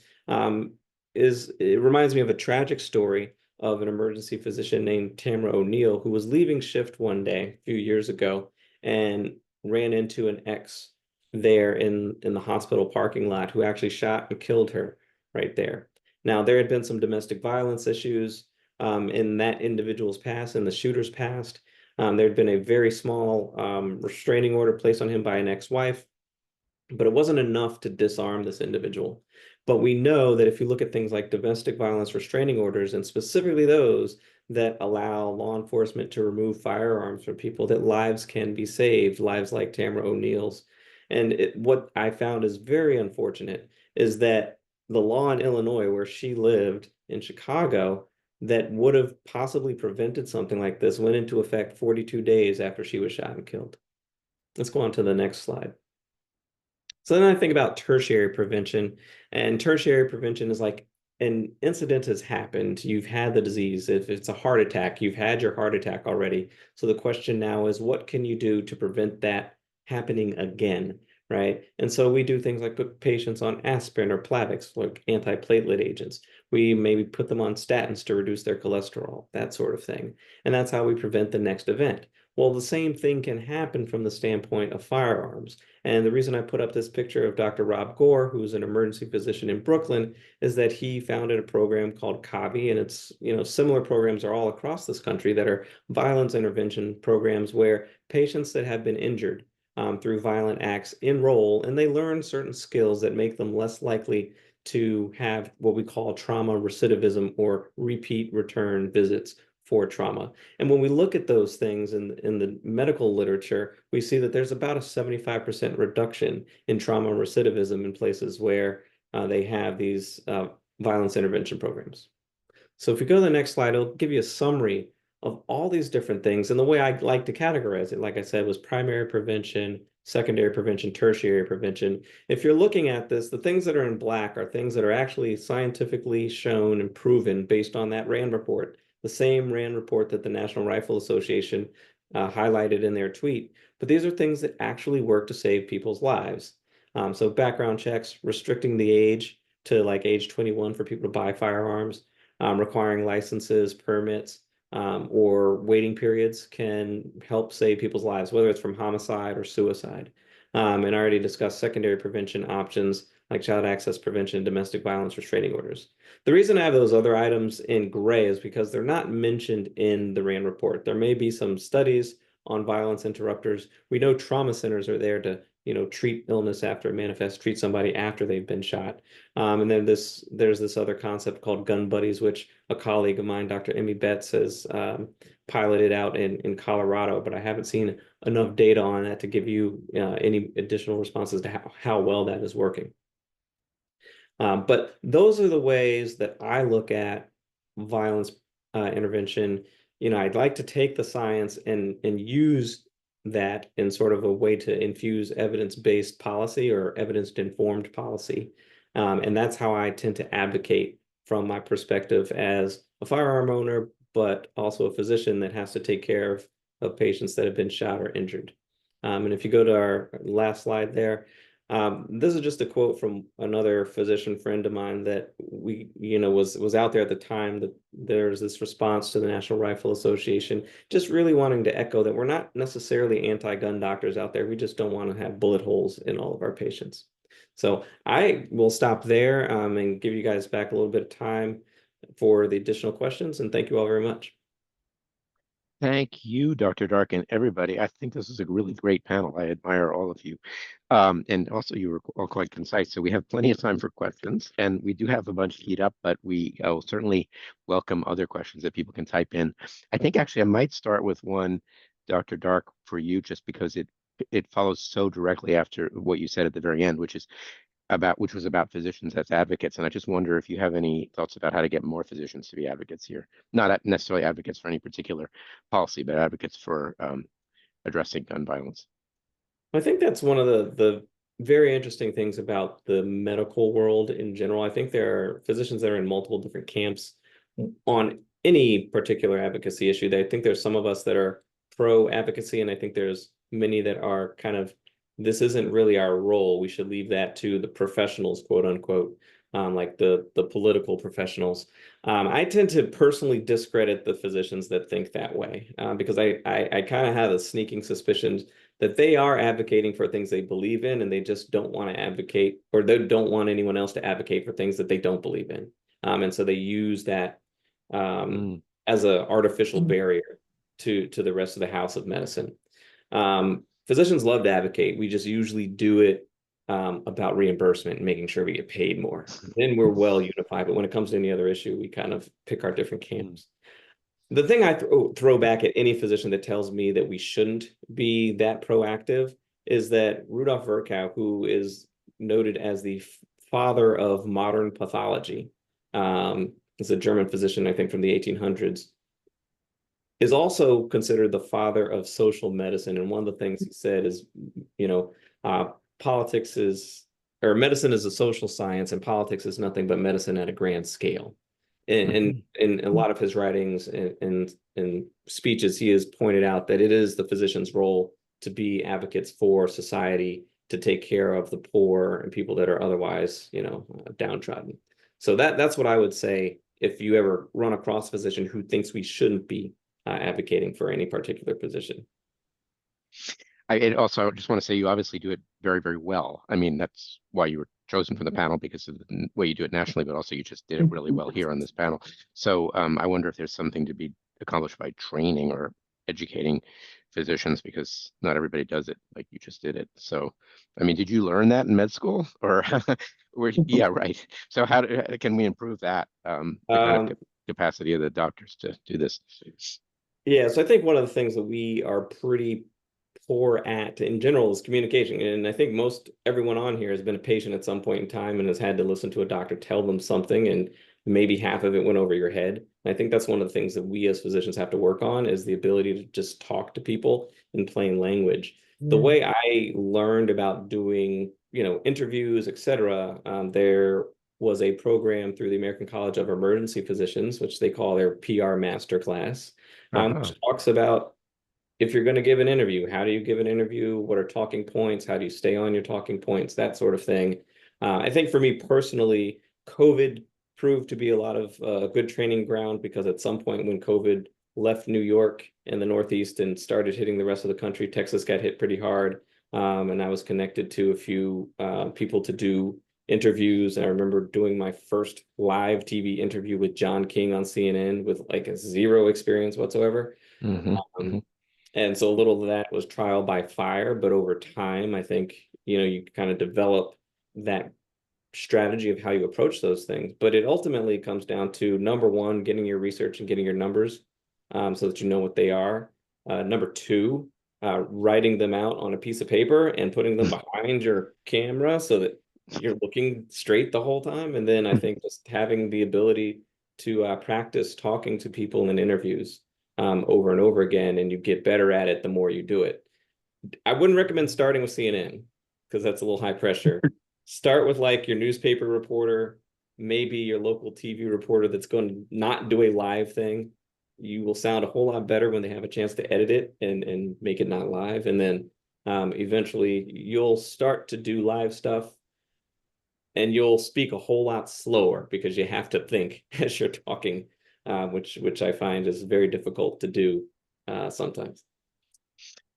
it reminds me of a tragic story of an emergency physician named Tamara O'Neill, who was leaving shift one day a few years ago and ran into an ex there in the hospital parking lot, who actually shot and killed her right there. Now, there had been some domestic violence issues in that individual's past, in the shooter's past. There had been a very small restraining order placed on him by an ex-wife, but it wasn't enough to disarm this individual. But we know that if you look at things like domestic violence restraining orders, and specifically those that allow law enforcement to remove firearms from people, that lives can be saved, lives like Tamara O'Neill's. And what I found is very unfortunate is that the law in Illinois, where she lived in Chicago, that would have possibly prevented something like this, went into effect 42 days after she was shot and killed. Let's go on to the next slide. So then I think about tertiary prevention, and tertiary prevention is like an incident has happened. You've had the disease. If it's a heart attack, you've had your heart attack already. So the question now is, what can you do to prevent that happening again, right? And so we do things like put patients on aspirin or Plavix, like antiplatelet agents. We maybe put them on statins to reduce their cholesterol, that sort of thing. And that's how we prevent the next event. Well, the same thing can happen from the standpoint of firearms. And the reason I put up this picture of Dr. Rob Gore, who's an emergency physician in Brooklyn, is that he founded a program called CAVI, and it's, similar programs are all across this country that are violence intervention programs where patients that have been injured through violent acts enroll, and they learn certain skills that make them less likely to have what we call trauma recidivism, or repeat return visits for trauma. And when we look at those things in the medical literature, we see that there's about a 75% reduction in trauma recidivism in places where they have these violence intervention programs. So if we go to the next slide, it'll give you a summary of all these different things. And the way I like to categorize it, like I said, was primary prevention, secondary prevention, tertiary prevention. If you're looking at this, the things that are in black are things that are actually scientifically shown and proven based on that RAND report, the same RAND report that the National Rifle Association highlighted in their tweet. But these are things that actually work to save people's lives. So background checks, restricting the age to like age 21 for people to buy firearms, requiring licenses, permits, or waiting periods can help save people's lives, whether it's from homicide or suicide. And I already discussed secondary prevention options like child access prevention, domestic violence restraining orders. The reason I have those other items in gray is because they're not mentioned in the RAND report. There may be some studies on violence interrupters. We know trauma centers are there to treat illness after it manifests, treat somebody after they've been shot. And then there's this other concept called gun buddies, which a colleague of mine, Dr. Emmy Betts, has piloted out in Colorado, but I haven't seen enough data on that to give you any additional responses to how well that is working. But those are the ways that I look at violence intervention. I'd like to take the science and use that in sort of a way to infuse evidence-based policy or evidence-informed policy. And that's how I tend to advocate from my perspective as a firearm owner, but also a physician that has to take care of patients that have been shot or injured. And if you go to our last slide there, this is just a quote from another physician friend of mine that was out there at the time that there's this response to the National Rifle Association, just really wanting to echo that we're not necessarily anti-gun doctors out there. We just don't want to have bullet holes in all of our patients. So I will stop there and give you guys back a little bit of time for the additional questions, and thank you all very much. Thank you, Dr. Dark, and everybody. I think this is a really great panel. I admire all of you. And also, you were all quite concise. So we have plenty of time for questions, and we do have a bunch teed up, but we will certainly welcome other questions that people can type in. I think actually I might start with one, Dr. Dark, for you, just because it follows so directly after what you said at the very end, which was about physicians as advocates. And I just wonder if you have any thoughts about how to get more physicians to be advocates here. Not necessarily advocates for any particular policy, but advocates for addressing gun violence. I think that's one of the very interesting things about the medical world in general. I think there are physicians that are in multiple different camps on any particular advocacy issue. I think there's some of us that are pro advocacy, and I think there's many that are kind of, this isn't really our role. We should leave that to the professionals, quote unquote, like the political professionals. I tend to personally discredit the physicians that think that way, because I kind of have a sneaking suspicion that they are advocating for things they believe in, and they just don't want to advocate, or they don't want anyone else to advocate for things that they don't believe in. And so they use that as an artificial barrier to the rest of the house of medicine. Physicians love to advocate. We just usually do it about reimbursement and making sure we get paid more. Then we're well unified. But when it comes to any other issue, we kind of pick our different camps. The thing I throw back at any physician that tells me that we shouldn't be that proactive is that Rudolf Virchow, who is noted as the father of modern pathology, is a German physician, I think, from the 1800s, is also considered the father of social medicine. And one of the things he said is, politics is, or medicine is a social science, and politics is nothing but medicine at a grand scale. And in a lot of his writings and speeches, he has pointed out that it is the physician's role to be advocates for society, to take care of the poor and people that are otherwise, downtrodden. So that's what I would say if you ever run across a physician who thinks we shouldn't be advocating for any particular position. I just want to say you obviously do it very, very well. I mean, that's why you were chosen for the panel, because of the way you do it nationally, but also you just did it really well here on this panel. So I wonder if there's something to be accomplished by training or educating physicians, because not everybody does it like you just did it. So, I mean, did you learn that in med school, or yeah, right. So how can we improve that, the kind of capacity of the doctors to do this? Yeah, so I think one of the things that we are pretty poor at in general is communication. And I think everyone on here has been a patient at some point in time and has had to listen to a doctor tell them something, and maybe half of it went over your head. And I think that's one of the things that we as physicians have to work on, is the ability to just talk to people in plain language. The way I learned about doing, interviews, etc., there was a program through the American College of Emergency Physicians, which they call their PR master class, which talks about, if you're going to give an interview, how do you give an interview? What are talking points? How do you stay on your talking points? That sort of thing. I think for me personally, COVID proved to be a lot of good training ground, because at some point when COVID left New York and the Northeast and started hitting the rest of the country, Texas got hit pretty hard. And I was connected to a few people to do interviews. And I remember doing my first live TV interview with John King on CNN with like zero experience whatsoever. And so a little of that was trial by fire, but over time, I think, you kind of develop that strategy of how you approach those things. But it ultimately comes down to, number one, getting your research and getting your numbers so that you know what they are. Number two, writing them out on a piece of paper and putting them behind your camera so that you're looking straight the whole time. And then I think just having the ability to practice talking to people in interviews over and over again, and you get better at it the more you do it. I wouldn't recommend starting with CNN, because that's a little high pressure. Start with like your newspaper reporter, maybe your local TV reporter that's going to not do a live thing. You will sound a whole lot better when they have a chance to edit it and make it not live. And then eventually you'll start to do live stuff, and you'll speak a whole lot slower because you have to think as you're talking. Which I find is very difficult to do sometimes.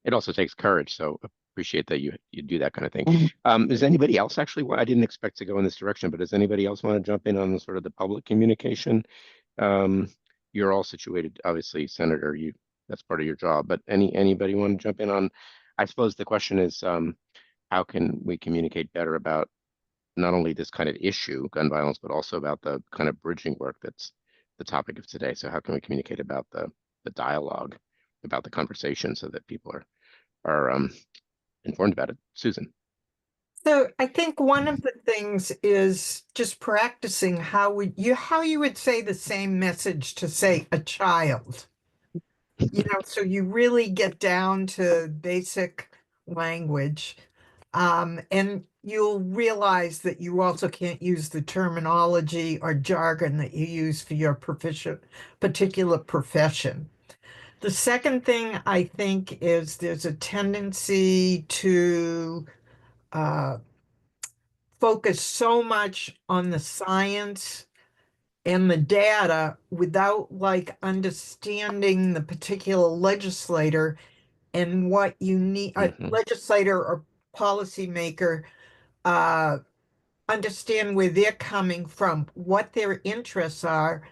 It also takes courage, so appreciate that you do that kind of thing. Does anybody else actually? I didn't expect to go in this direction, but does anybody else want to jump in on sort of the public communication? You're all situated, obviously, Senator. That's part of your job, but anybody want to jump in on? I suppose the question is, how can we communicate better about not only this kind of issue, gun violence, but also about the kind of bridging work that's the topic of today. So how can we communicate about the dialogue, about the conversation, so that people are informed about it? Susan. So I think one of the things is just practicing how you would say the same message to, say, a child. so you really get down to basic language. And you'll realize that you also can't use the terminology or jargon that you use for your particular profession. The second thing I think is there's a tendency to uh, focus so much on the science and the data without like understanding the particular legislator and what you need, a Mhm. legislator or policymaker, uh, understand where they're coming from, what their interests are,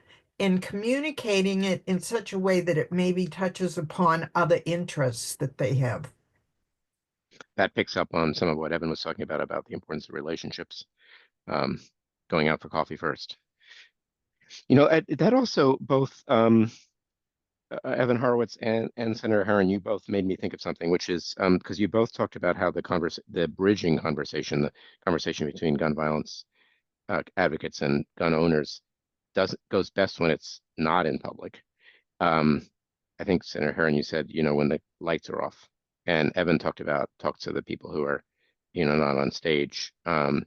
and communicating it in such a way that it maybe touches upon other interests that they have. That picks up on some of what Evan was talking about the importance of relationships, um, going out for coffee first. That also both Evan Horowitz and Senator Herron, you both made me think of something, which is because you both talked about how the bridging conversation, the conversation between gun violence advocates and gun owners goes best when it's not in public. Um, I think Senator Herron, you said, when the lights are off, and Evan talked to the people who are, not on stage. And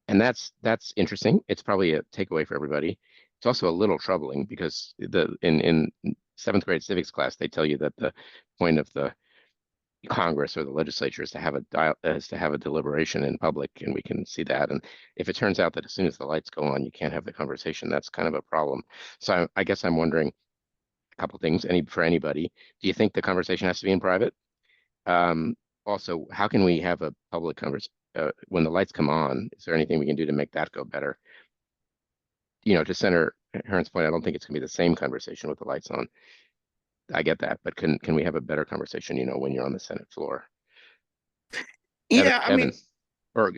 that's interesting. It's probably a takeaway for everybody. It's also a little troubling because in seventh grade civics class, they tell you that the point of the Congress or the legislature is to have a deliberation in public, and we can see that. And if it turns out that as soon as the lights go on, you can't have the conversation, that's kind of a problem. So I guess I'm wondering a couple things. For anybody, do you think the conversation has to be in private? Um, Also, how can we have a public conversation when the lights come on? Is there anything we can do to make that go better? To Senator Herron's point, I don't think it's going to be the same conversation with the lights on. I get that, but can we have a better conversation, when you're on the Senate floor? Yeah, I Evan, mean, or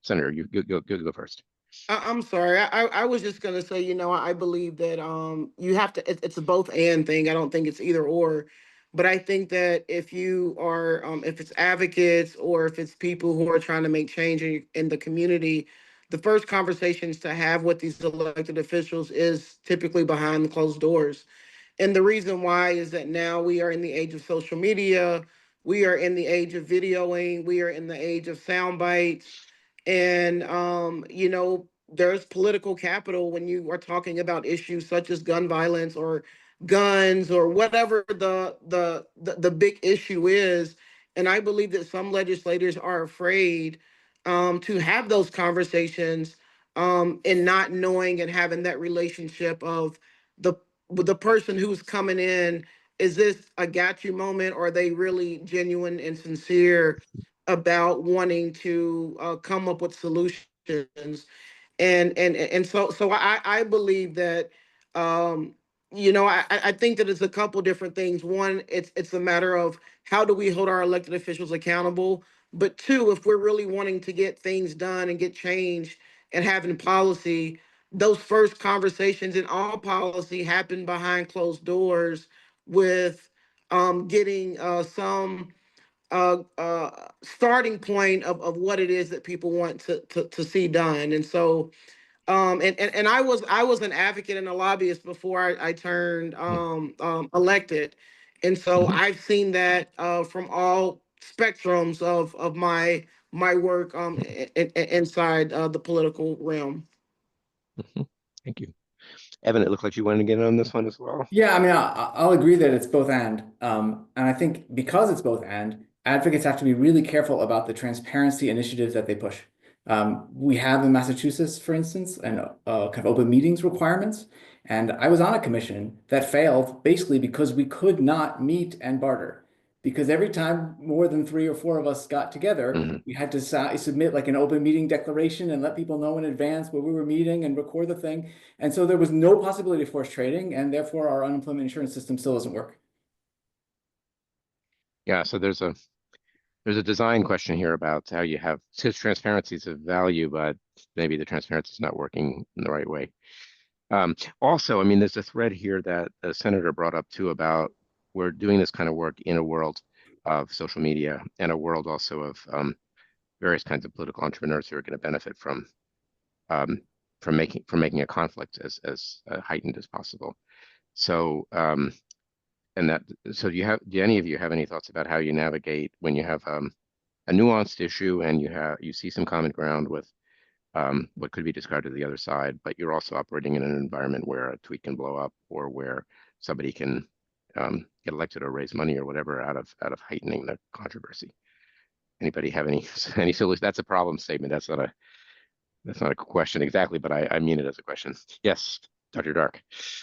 Senator, you go first. I'm sorry. I was just gonna say, I believe that you have to. It's a both and thing. I don't think it's either or. But I think that if you are, if it's advocates or if it's people who are trying to make change in the community, the first conversations to have with these elected officials is typically behind the closed doors. And the reason why is that now we are in the age of social media, we are in the age of videoing, we are in the age of sound bites. And there's political capital when you are talking about issues such as gun violence or guns or whatever the big issue is. And I believe that some legislators are afraid to have those conversations and not knowing and having that relationship of the the person who's coming in, is this a got you moment, or are they really genuine and sincere about wanting to come up with solutions? And so I believe that I think that it's a couple different things. One, it's a matter of how do we hold our elected officials accountable, but two, if we're really wanting to get things done and get change and having policy, those first conversations in all policy happen behind closed doors with getting some starting point of what it is that people want to see done. And so and I was an advocate and a lobbyist before I turned elected. And so Mhm. I've seen that from all spectrums of my work inside the political realm. Mhm. Thank you. Evan, it looked like you wanted to get in on this one as well. Yeah, I mean, I'll agree that it's both and. And I think because it's both and, advocates have to be really careful about the transparency initiatives that they push. We have in Massachusetts, for instance, an kind of open meetings requirements. And I was on a commission that failed basically because we could not meet and barter. Because every time more than 3 or 4 of us got together, Mhm. we had to submit like an open meeting declaration and let people know in advance where we were meeting and record the thing. And so there was no possibility of forced trading, and therefore our unemployment insurance system still doesn't work. Yeah, so there's a design question here about how you have, since transparency is of value, but maybe the transparency is not working in the right way. Also, I mean, there's a thread here that the senator brought up too about we're doing this kind of work in a world of social media and a world also of various kinds of political entrepreneurs who are going to benefit um, from making a conflict as heightened as possible. So and that, so do any of you have any thoughts about how you navigate when you have a nuanced issue and you see some common ground with what could be described as the other side, but you're also operating in an environment where a tweet can blow up or where somebody can get elected or raise money or whatever out of heightening the controversy. Anybody have any solution? That's a problem statement. That's not a question exactly, but I mean it as a question. Yes, Dr. Dark.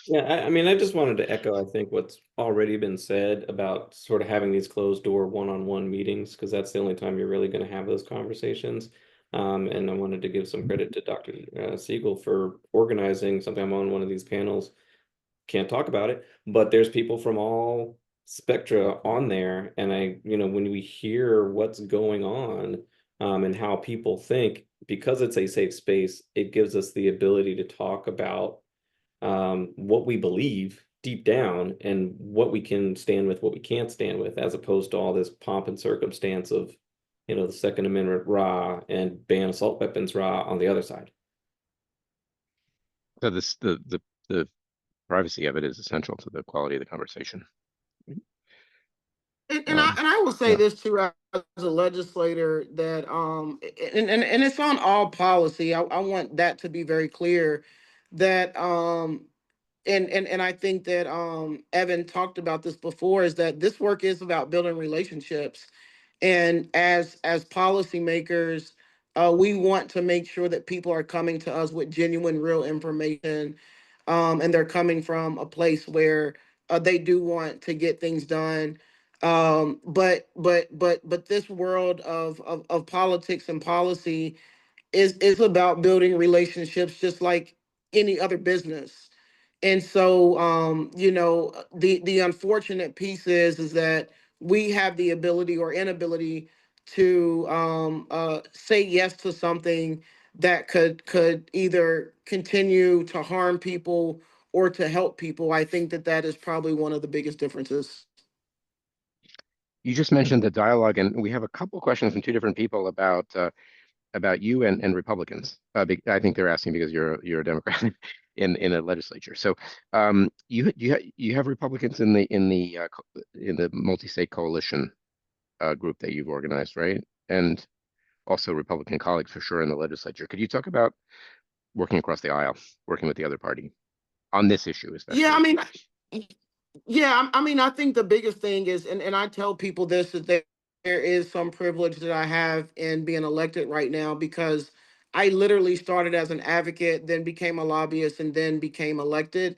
Yeah, I mean, I just wanted to echo, I think, what's already been said about sort of having these closed door one-on-one meetings, because that's the only time you're really going to have those conversations. And I wanted to give some credit to Dr. Siegel for organizing something. I'm on one of these panels, can't talk about it, but there's people from all spectra on there. And when we hear what's going on, and how people think, because it's a safe space, it gives us the ability to talk about what we believe deep down and what we can stand with, what we can't stand with, as opposed to all this pomp and circumstance of, the Second Amendment rah and ban assault weapons rah on the other side. So the privacy of it is essential to the quality of the conversation. And I will say Yeah. this too, as a legislator, that and it's on all policy. I want that to be very clear, that and I think that Evan talked about this before, is that this work is about building relationships. And as policymakers, we want to make sure that people are coming to us with genuine, real information, and they're coming from a place where they do want to get things done. But this world of politics and policy is about building relationships, just like any other business. And so, the unfortunate piece is that we have the ability or inability to say yes to something that could either continue to harm people or to help people. I think that is probably one of the biggest differences. You just mentioned the dialogue, and we have a couple questions from two different people about you and Republicans. I think they're asking because you're a Democrat in the legislature. So you have Republicans in the multi-state coalition group that you've organized, right? And also Republican colleagues for sure in the legislature. Could you talk about working across the aisle, working with the other party on this issue, Yeah, especially? I mean, yeah, I mean, I think the biggest thing is, and I tell people this, is that there is some privilege that I have in being elected right now, because I literally started as an advocate, then became a lobbyist, and then became elected.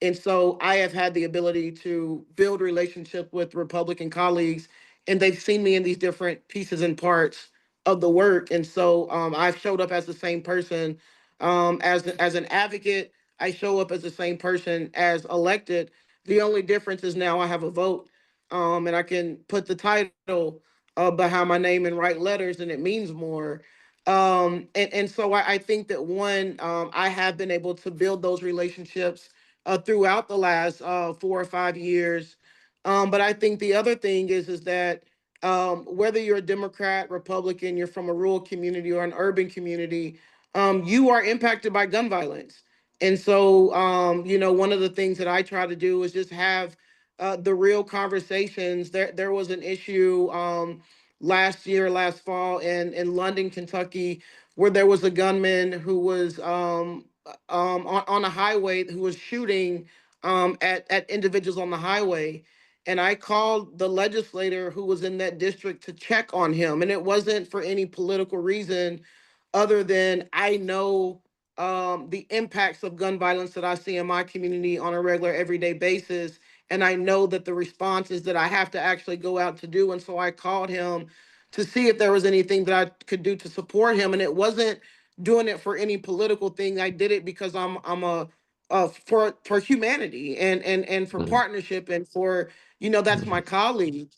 And so I have had the ability to build relationship with Republican colleagues, and they've seen me in these different pieces and parts of the work. And so I've showed up as the same person, as an advocate. I show up as the same person as elected. The only difference is now I have a vote, and I can put the title behind my name and write letters, and it means more. And so I think that one, I have been able to build those relationships throughout the last 4 or 5 years. But I think the other thing is that whether you're a Democrat, Republican, you're from a rural community or an urban community, you are impacted by gun violence. And so, one of the things that I try to do is just have the real conversations. There was an issue last fall in London, Kentucky, where there was a gunman who was on a highway, who was shooting at individuals on the highway. And I called the legislator who was in that district to check on him. And it wasn't for any political reason other than I know the impacts of gun violence that I see in my community on a regular, everyday basis. And I know that the responses that I have to actually go out to do. And so I called him to see if there was anything that I could do to support him. And it wasn't doing it for any political thing. I did it because I'm a for humanity and for Mhm, partnership, and for, that's my mhm, colleague.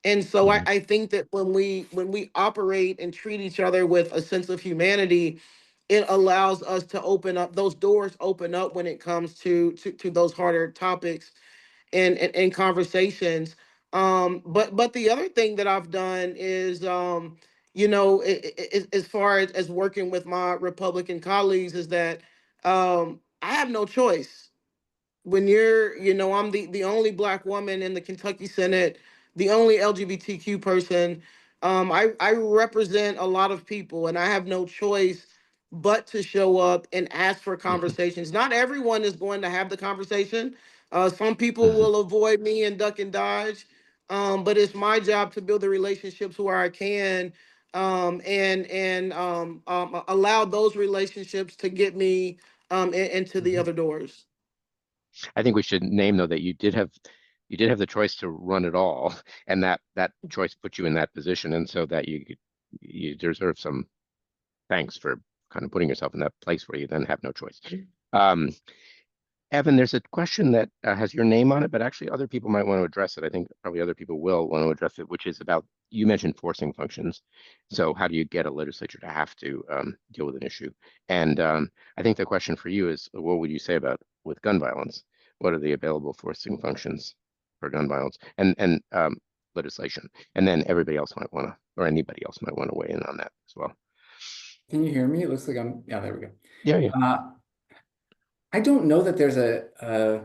And so I, mhm. I think that when we operate and treat each other with a sense of humanity, it allows us to open up those doors, open up when it comes to those harder topics and conversations. But the other thing that I've done is, as far as working with my Republican colleagues, is that I have no choice. when you're, I'm the only Black woman in the Kentucky Senate, the only LGBTQ person. I represent a lot of people, and I have no choice but to show up and ask for Mhm. conversations. Not everyone is going to have the conversation. Some people Mhm. will avoid me and duck and dodge. But it's my job to build the relationships where I can, and allow those relationships to get me into the Mhm. other doors. I think we should name though that you did have the choice to run it all, and that choice put you in that position, and so that you deserve some thanks for kind of putting yourself in that place where you then have no choice. Um, Evan, there's a question that has your name on it, but actually other people might want to address it. I think probably other people will want to address it, which is about, you mentioned forcing functions. So how do you get a legislature to have to deal with an issue? And I think the question for you is, what would you say about with gun violence? What are the available forcing functions for gun violence and legislation? And then everybody else might want to, or anybody else might want to weigh in on that as well. Can you hear me? It looks like yeah, there we go. Yeah, yeah. I don't know that there's a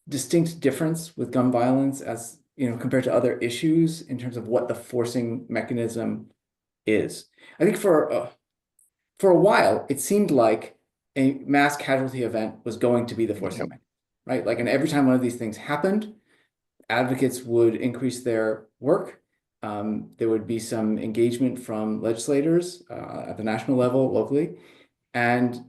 distinct difference with gun violence as, compared to other issues in terms of what the forcing mechanism is. I think for a while, it seemed like a mass casualty event was going to be the forcing Yep. mechanism, right? Like, and every time one of these things happened, advocates would increase their work. There would be some engagement from legislators at the national level, locally, and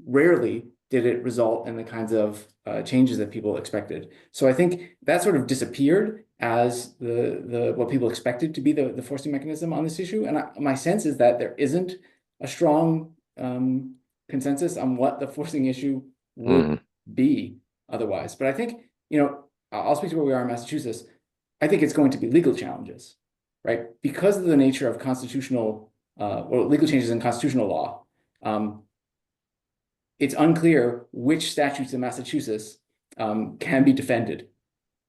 rarely did it result in the kinds of changes that people expected. So I think that sort of disappeared as the what people expected to be the forcing mechanism on this issue. And my sense is that there isn't a strong consensus on what the forcing issue would Mhm. be otherwise. But I think, I'll speak to where we are in Massachusetts. I think it's going to be legal challenges, right? Because of the nature of constitutional or legal changes in constitutional law. It's unclear which statutes in Massachusetts can be defended.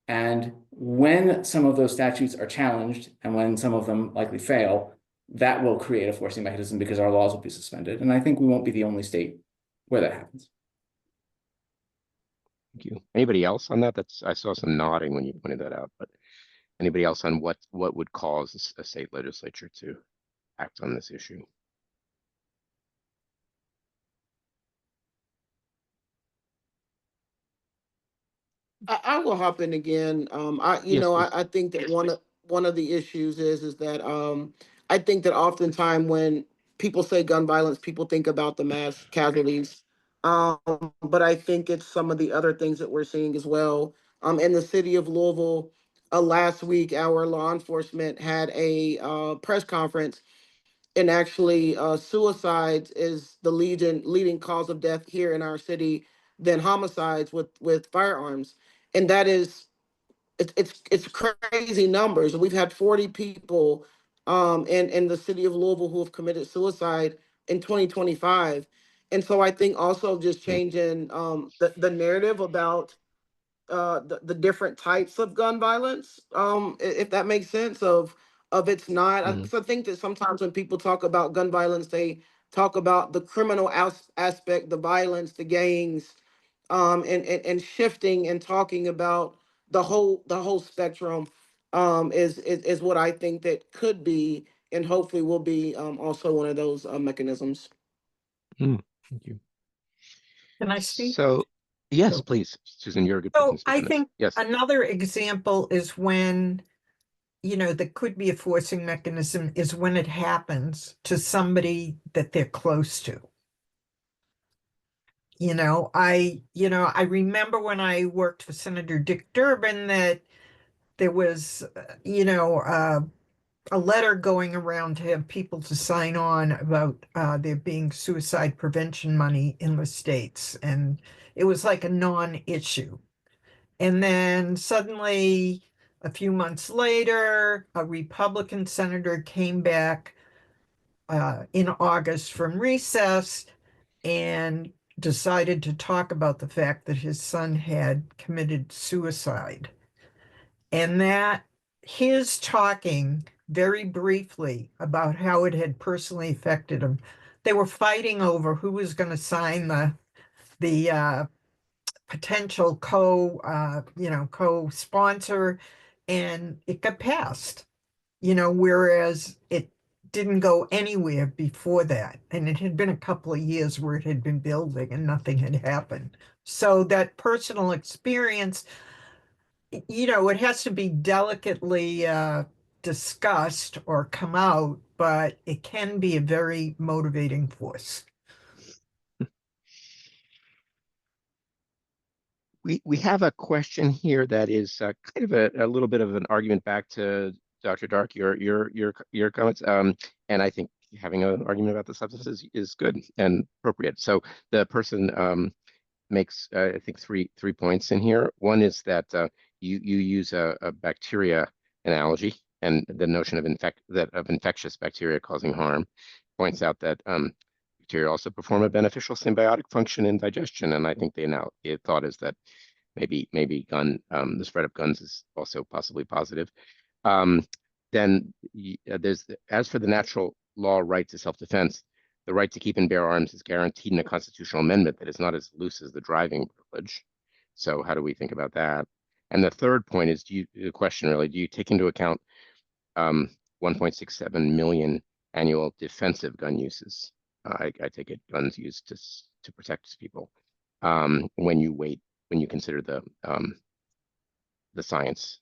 And when some of those statutes are challenged and when some of them likely fail, that will create a forcing mechanism because our laws will be suspended. And I think we won't be the only state where that happens. Thank you. Anybody else on that? I saw some nodding when you pointed that out, but anybody else on what would cause a state legislature to act on this issue? I will hop in again. Yes, please. I think that one of the issues is that I think that oftentimes when people say gun violence, people think about the mass casualties. Um, but I think it's some of the other things that we're seeing as well. In the city of Louisville, last week, our law enforcement had a press conference, and actually, suicides is the leading cause of death here in our city than homicides with firearms, and that is it's crazy numbers. We've had 40 people in the city of Louisville who have committed suicide in 2025. And so I think also just Mm, changing the narrative about the different types of gun violence, if that makes sense, of it's not. mm, 'Cause I think that sometimes when people talk about gun violence, they talk about the criminal aspect, the violence, the gangs, and shifting and talking about the whole spectrum, is what I think that could be and hopefully will be, also one of those mechanisms. Thank you. Can I speak? So, yes, So please, Susan, you're a good person so to speak I on this. think Yes. another example is when, there could be a forcing mechanism is when it happens to somebody that they're close to. I remember when I worked for Senator Dick Durbin that there was, a letter going around to have people to sign on about there being suicide prevention money in the states. And it was like a non-issue. And then suddenly, a few months later, a Republican senator came back in August from recess and decided to talk about the fact that his son had committed suicide. And that his talking very briefly about how it had personally affected him. They were fighting over who was going to sign the potential co-sponsor, and it got passed, whereas it didn't go anywhere before that. And it had been a couple of years where it had been building and nothing had happened. So that personal experience, it has to be delicately discussed or come out, but it can be a very motivating force. We have a question here that is kind of a little bit of an argument back to Dr. Dark, your comments. And I think having an argument about the substances is good and appropriate. So the person makes I think three points in here. One is that you use a bacteria analogy and the notion of infectious bacteria causing harm. Points out that bacteria also perform a beneficial symbiotic function in digestion, and I think the thought is that maybe the spread of guns is also possibly positive. Then there's as for the natural law right to self-defense, the right to keep and bear arms is guaranteed in a constitutional amendment that is not as loose as the driving privilege. So how do we think about that? And the third point is, the question really, do you take into account 1.67 million annual defensive gun uses? I take it guns used to protect people. When you consider the science.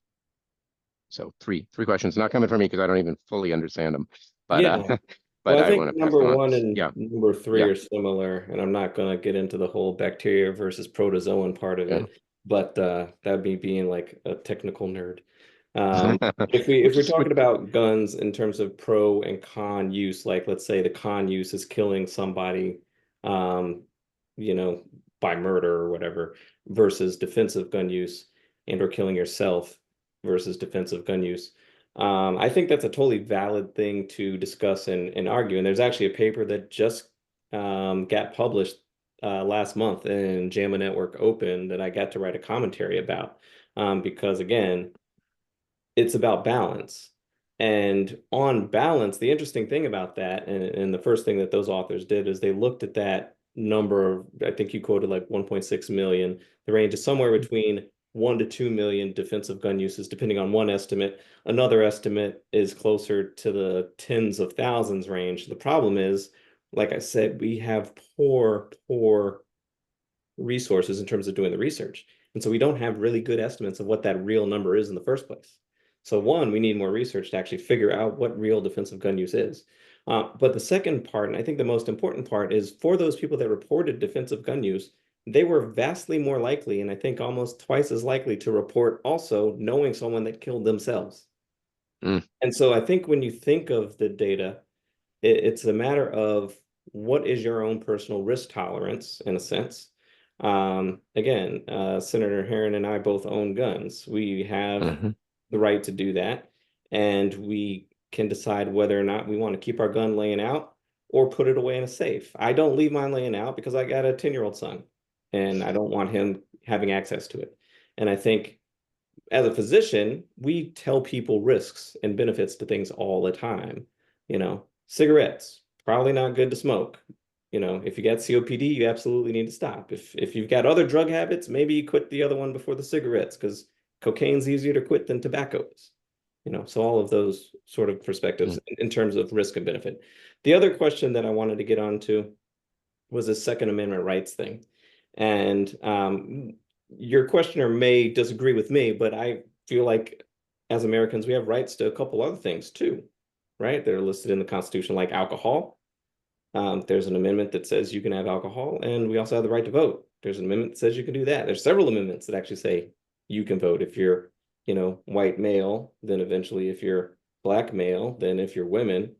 So three questions, not coming from me because I don't even fully understand them, but Yeah. but Well, I I want think to pass number them on. one and Yeah, number three yeah, are similar, and I'm not going to get into the whole bacteria versus protozoan part of yeah. it, but that'd be being like a technical nerd. If Which we're is talking about guns in terms of pro and con use, like let's say the con use is killing somebody, um, you know, by murder or whatever, versus defensive gun use and or killing yourself versus defensive gun use. I think that's a totally valid thing to discuss and argue. And there's actually a paper that just got published last month in JAMA Network Open that I got to write a commentary about. Because again, it's about balance. And on balance, the interesting thing about that, and the first thing that those authors did is they looked at that number of, I think you quoted like 1.6 million. The range is somewhere between 1 to 2 million defensive gun uses, depending on one estimate. Another estimate is closer to the tens of thousands range. The problem is, like I said, we have poor resources in terms of doing the research. And so we don't have really good estimates of what that real number is in the first place. So one, we need more research to actually figure out what real defensive gun use is. But the second part, and I think the most important part, is for those people that reported defensive gun use, they were vastly more likely, and I think almost twice as likely to report also knowing someone that killed themselves. Mm. And so I think when you think of the data, it's a matter of what is your own personal risk tolerance in a sense. Again, Senator Herron and I both own guns. We have Mm-hmm. the right to do that, and we can decide whether or not we want to keep our gun laying out or put it away in a safe. I don't leave mine laying out because I got a 10-year-old son and I don't want him having access to it. And I think as a physician, we tell people risks and benefits to things all the time. Cigarettes, probably not good to smoke. If you got COPD, you absolutely need to stop. If you've got other drug habits, maybe you quit the other one before the cigarettes because cocaine's easier to quit than tobacco is. So all of those sort of perspectives in terms of risk and benefit. The other question that I wanted to get onto was the Second Amendment rights thing. And your questioner may disagree with me, but I feel like as Americans, we have rights to a couple other things too, right? They're listed in the Constitution, like alcohol. There's an amendment that says you can have alcohol, and we also have the right to vote. There's an amendment that says you can do that. There's several amendments that actually say you can vote if you're, white male, then eventually if you're black male, then if you're women,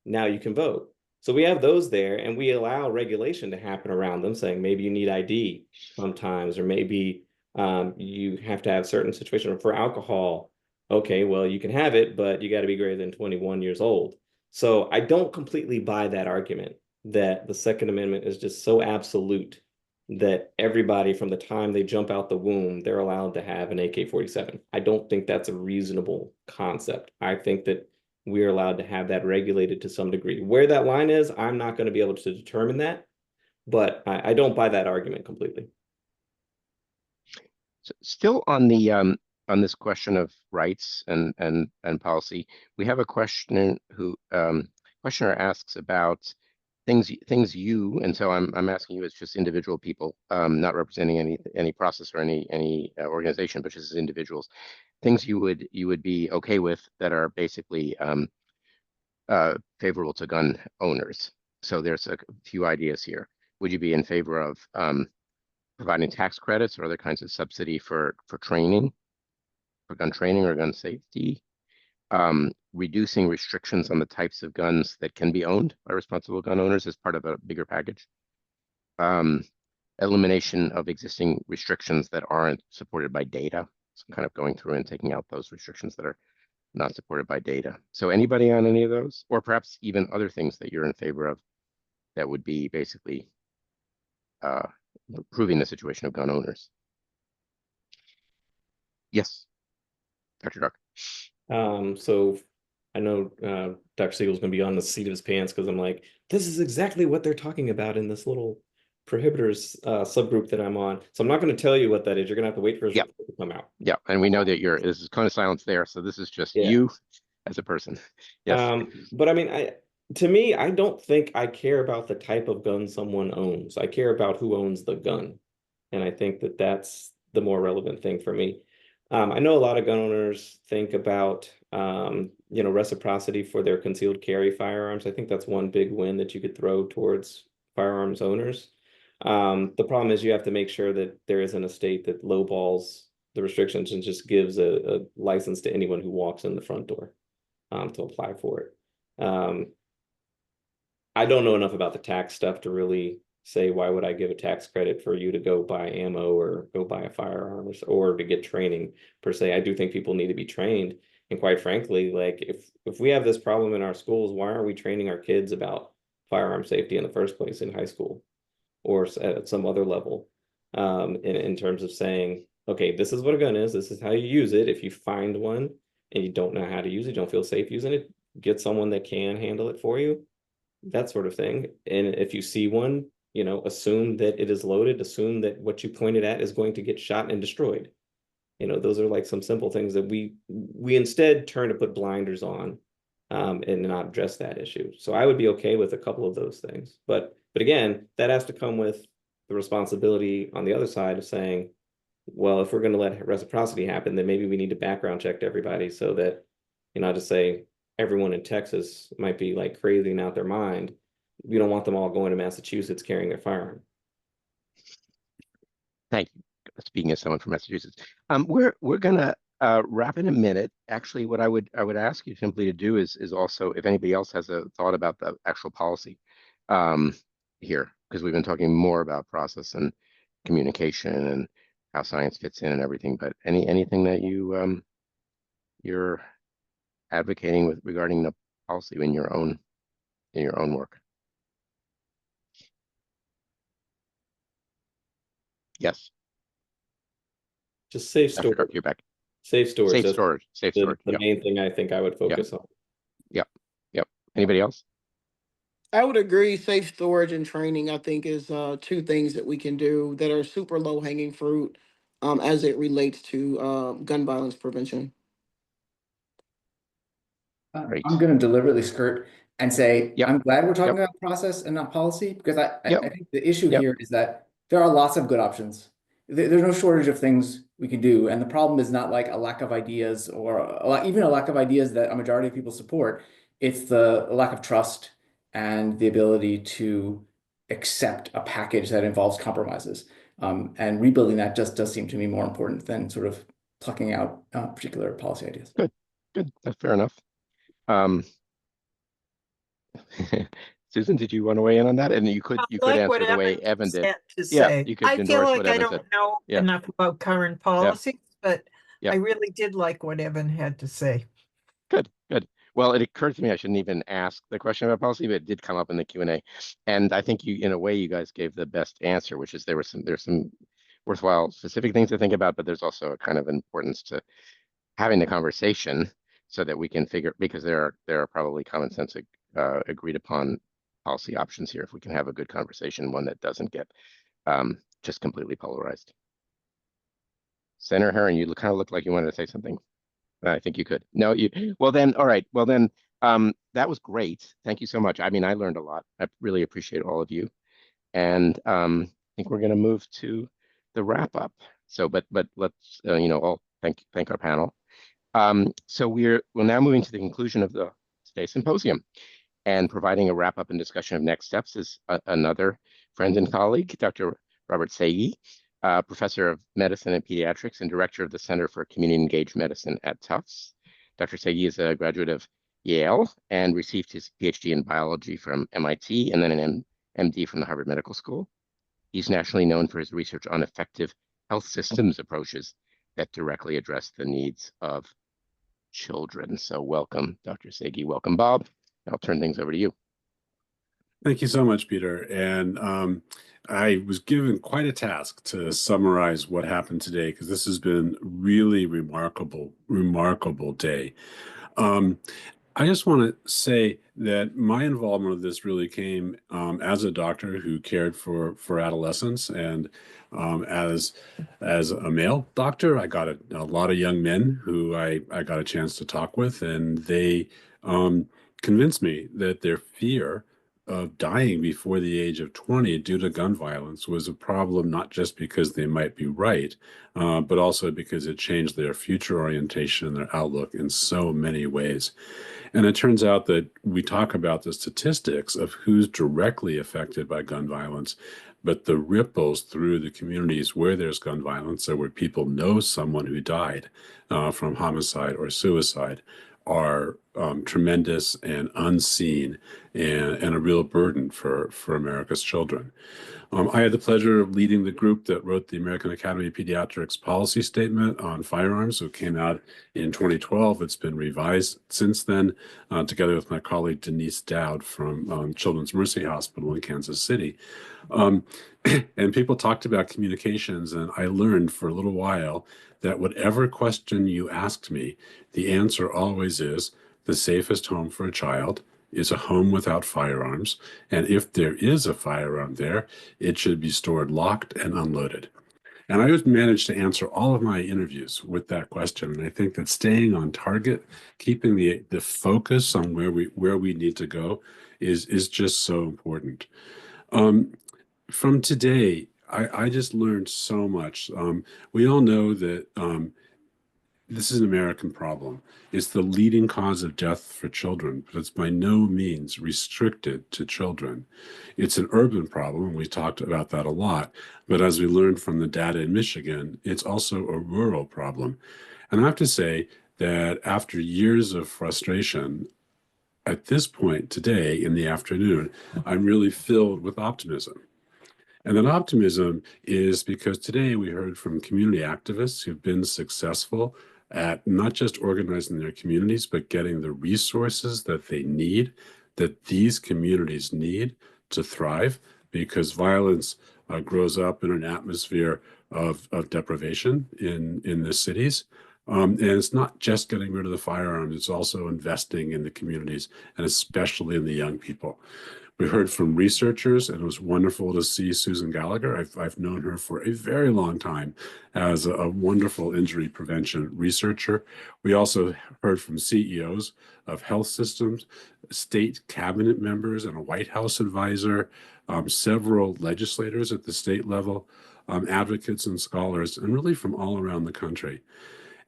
now you can vote. So we have those there, and we allow regulation to happen around them, saying maybe you need ID sometimes, or maybe you have to have certain situations for alcohol. Okay, well, you can have it, but you got to be greater than 21 years old. So I don't completely buy that argument that the Second Amendment is just so absolute that everybody from the time they jump out the womb, they're allowed to have an AK-47. I don't think that's a reasonable concept. I think that we're allowed to have that regulated to some degree. Where that line is, I'm not going to be able to determine that, but I don't buy that argument completely. Still on the on this question of rights and policy, we have a question who questioner asks about things you, and so I'm asking you as just individual people, not representing any process or any organization, but just as individuals, things you would be okay with that are basically favorable to gun owners. So there's a few ideas here. Would you be in favor of providing tax credits or other kinds of subsidy for training, for gun training or gun safety? Reducing restrictions on the types of guns that can be owned by responsible gun owners as part of a bigger package. Elimination of existing restrictions that aren't supported by data. So kind of going through and taking out those restrictions that are not supported by data. So anybody on any of those, or perhaps even other things that you're in favor of that would be basically improving the situation of gun owners? Yes, Dr. Duck. So I know Dr. Siegel's going to be on the seat of his pants because I'm like, this is exactly what they're talking about in this little prohibitors subgroup that I'm on. So I'm not going to tell you what that is. You're going to have to wait for his report to come out. Yeah, and we know that this is cone of silence there, so this is just you as a person. Yes. But I mean, to me, I don't think I care about the type of gun someone owns. I care about who owns the gun. And I think that that's the more relevant thing for me. I know a lot of gun owners think about, reciprocity for their concealed carry firearms. I think that's one big win that you could throw towards firearms owners. The problem is you have to make sure that there isn't a state that lowballs the restrictions and just gives a license to anyone who walks in the front door to apply for it. I don't know enough about the tax stuff to really say why would I give a tax credit for you to go buy ammo or go buy a firearm or to get training per se. I do think people need to be trained. And quite frankly, like if we have this problem in our schools, why aren't we training our kids about firearm safety in the first place in high school or at some other level in terms of saying, okay, this is what a gun is. This is how you use it. If you find one and you don't know how to use it, don't feel safe using it, get someone that can handle it for you, that sort of thing. And if you see one, assume that it is loaded, assume that what you pointed at is going to get shot and destroyed. Those are like some simple things that we instead turn to put blinders on and not address that issue. So I would be okay with a couple of those things. But again, that has to come with the responsibility on the other side of saying, well, if we're going to let reciprocity happen, then maybe we need to background check everybody so that, not to say everyone in Texas might be like crazy and out their mind. We don't want them all going to Massachusetts carrying their firearm. Thank you. Speaking as someone from Massachusetts, we're gonna wrap in a minute. Actually, what I would ask you simply to do is also, if anybody else has a thought about the actual policy here, because we've been talking more about process and communication and how science fits in and everything. But anything that you're advocating with regarding the policy in your own work. Yes. Just safe storage. You're back. Safe storage. Safe storage. Safe storage. The main thing I think I would focus on. Yep. Anybody else? I would agree. Safe storage and training, I think, is two things that we can do that are super low hanging fruit as it relates to gun violence prevention. Great. I'm going to deliberately skirt and say, Yep. I'm glad we're talking about process and not policy, because I think the issue Yep. here is that there are lots of good options. There's no shortage of things we can do. And the problem is not like a lack of ideas or even a lack of ideas that a majority of people support. It's the lack of trust and the ability to accept a package that involves compromises. And rebuilding that just does seem to me more important than sort of plucking out particular policy ideas. Good. That's fair enough. Susan, did you want to weigh in on that? And you could answer the way Evan did. Yeah, you could I feel endorse like what I Evan don't said. know Yeah. enough about current policies, but Yeah. I really did like what Evan had to say. Good. Well, it occurred to me I shouldn't even ask the question about policy, but it did come up in the Q&A. And I think in a way, you guys gave the best answer, which is there's some worthwhile specific things to think about, but there's also a kind of importance to having the conversation so that we can figure, because there are probably common sense agreed upon policy options here if we can have a good conversation, one that doesn't get just completely polarized. Senator Herron, you kind of look like you wanted to say something. I think you could. No, well then, all right. Well then, that was great. Thank you so much. I mean, I learned a lot. I really appreciate all of you. And I think we're going to move to the wrap up. So, but let's all thank our panel. So we're now moving to the conclusion of the today's symposium, and providing a wrap up and discussion of next steps is another friend and colleague, Dr. Robert Sagi, professor of medicine and pediatrics and director of the Center for Community Engaged Medicine at Tufts. Dr. Sagi is a graduate of Yale and received his PhD in biology from MIT and then an MD from the Harvard Medical School. He's nationally known for his research on effective health systems approaches that directly address the needs of children. So welcome, Dr. Sagi. Welcome, Bob. I'll turn things over to you. Thank you so much, Peter. And I was given quite a task to summarize what happened today, because this has been really remarkable day. I just want to say that my involvement with this really came as a doctor who cared for adolescents, and as a male doctor, I got a lot of young men who I got a chance to talk with, and they convinced me that their fear of dying before the age of 20 due to gun violence was a problem, not just because they might be right, but also because it changed their future orientation and their outlook in so many ways. And it turns out that we talk about the statistics of who's directly affected by gun violence, but the ripples through the communities where there's gun violence, or where people know someone who died from homicide or suicide, are tremendous and unseen, and a real burden for America's children. I had the pleasure of leading the group that wrote the American Academy of Pediatrics policy statement on firearms. So it came out in 2012. It's been revised since then, together with my colleague Denise Dowd from Children's Mercy Hospital in Kansas City. And people talked about communications, and I learned for a little while that whatever question you asked me, the answer always is the safest home for a child is a home without firearms. And if there is a firearm there, it should be stored locked and unloaded. And I always managed to answer all of my interviews with that question. And I think that staying on target, keeping the focus on where we need to go is just so important. From today, I just learned so much. We all know that this is an American problem. It's the leading cause of death for children, but it's by no means restricted to children. It's an urban problem. We talked about that a lot. But as we learned from the data in Michigan, it's also a rural problem. And I have to say that after years of frustration, at this point today in the afternoon, I'm really filled with optimism. And that optimism is because today we heard from community activists who've been successful at not just organizing their communities, but getting the resources that they need, that these communities need to thrive, because violence grows up in an atmosphere of deprivation in the cities. And it's not just getting rid of the firearms, it's also investing in the communities, and especially in the young people. We heard from researchers, and it was wonderful to see Susan Gallagher. I've known her for a very long time as a wonderful injury prevention researcher. We also heard from CEOs of health systems, state cabinet members, and a White House advisor, several legislators at the state level, advocates and scholars, and really from all around the country.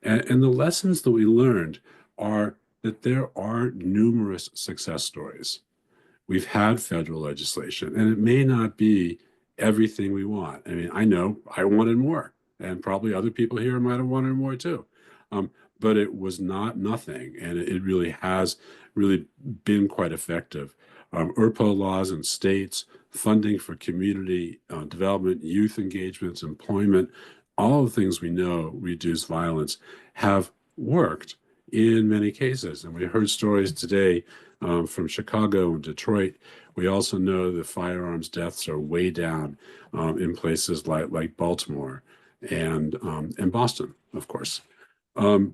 And the lessons that we learned are that there are numerous success stories. We've had federal legislation, and it may not be everything we want. I mean, I know I wanted more, and probably other people here might have wanted more too. But it was not nothing, and it really has been quite effective. ERPO laws in states, funding for community development, youth engagements, employment, all the things we know reduce violence have worked in many cases. And we heard stories today from Chicago and Detroit. We also know that firearms deaths are way down in places like Baltimore and Boston, of course. And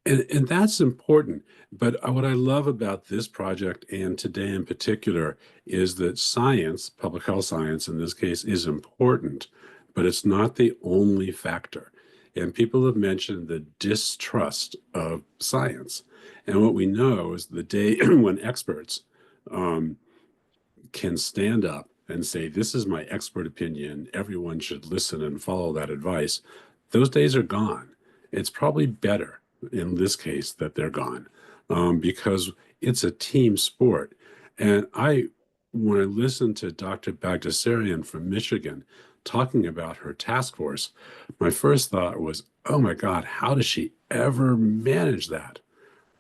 that's important. But what I love about this project, and today in particular, is that science, public health science in this case, is important, but it's not the only factor. And people have mentioned the distrust of science. And what we know is the day when experts can stand up and say, this is my expert opinion, everyone should listen and follow that advice, those days are gone. It's probably better in this case that they're gone, because it's a team sport. And when I listened to Dr. Bagdasarian from Michigan talking about her task force, my first thought was, oh my God, how does she ever manage that?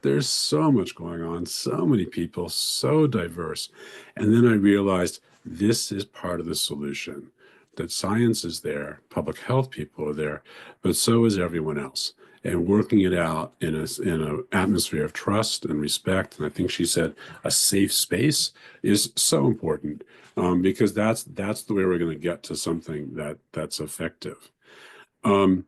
There's so much going on, so many people, so diverse. And then I realized this is part of the solution, that science is there, public health people are there, but so is everyone else. And working it out in an atmosphere of trust and respect, and I think she said a safe space, is so important, because that's the way we're going to get to something that's effective. And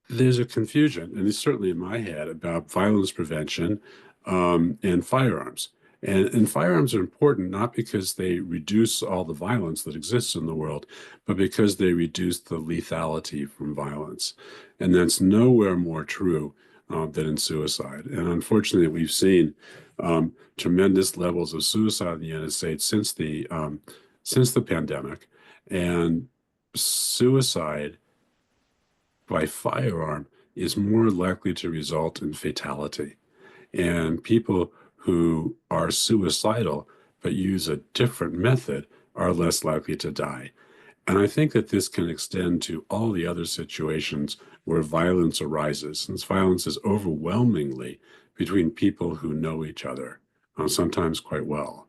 there's a confusion, and it's certainly in my head, about violence prevention and firearms. And firearms are important not because they reduce all the violence that exists in the world, but because they reduce the lethality from violence. And that's nowhere more true than in suicide. And unfortunately, we've seen tremendous levels of suicide in the United States since the pandemic, and suicide by firearm is more likely to result in fatality. And people who are suicidal but use a different method are less likely to die. And I think that this can extend to all the other situations where violence arises, since violence is overwhelmingly between people who know each other, sometimes quite well.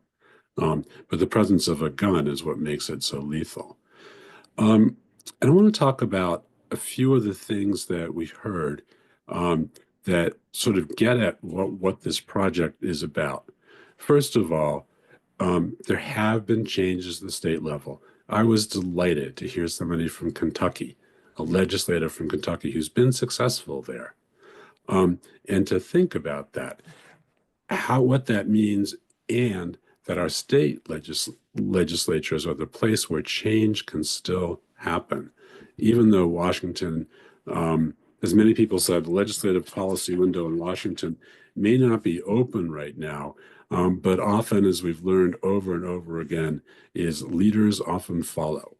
But the presence of a gun is what makes it so lethal. And I want to talk about a few of the things that we heard that sort of get at what this project is about. First of all, there have been changes at the state level. I was delighted to hear somebody from Kentucky, a legislator from Kentucky who's been successful there, and to think about that, what that means, and that our state legislatures are the place where change can still happen, even though Washington, as many people said, the legislative policy window in Washington may not be open right now, but often, as we've learned over and over again, is leaders often follow.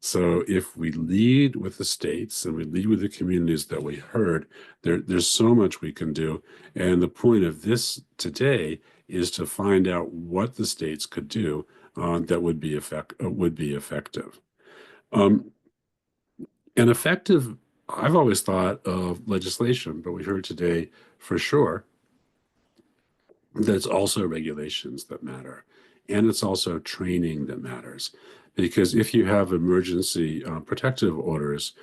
So if we lead with the states and we lead with the communities that we heard, there's so much we can do. And the point of this today is to find out what the states could do that would be effective. And effective, I've always thought of legislation, but we heard today for sure that's also regulations that matter. And it's also training that matters. Because if you have emergency protective orders,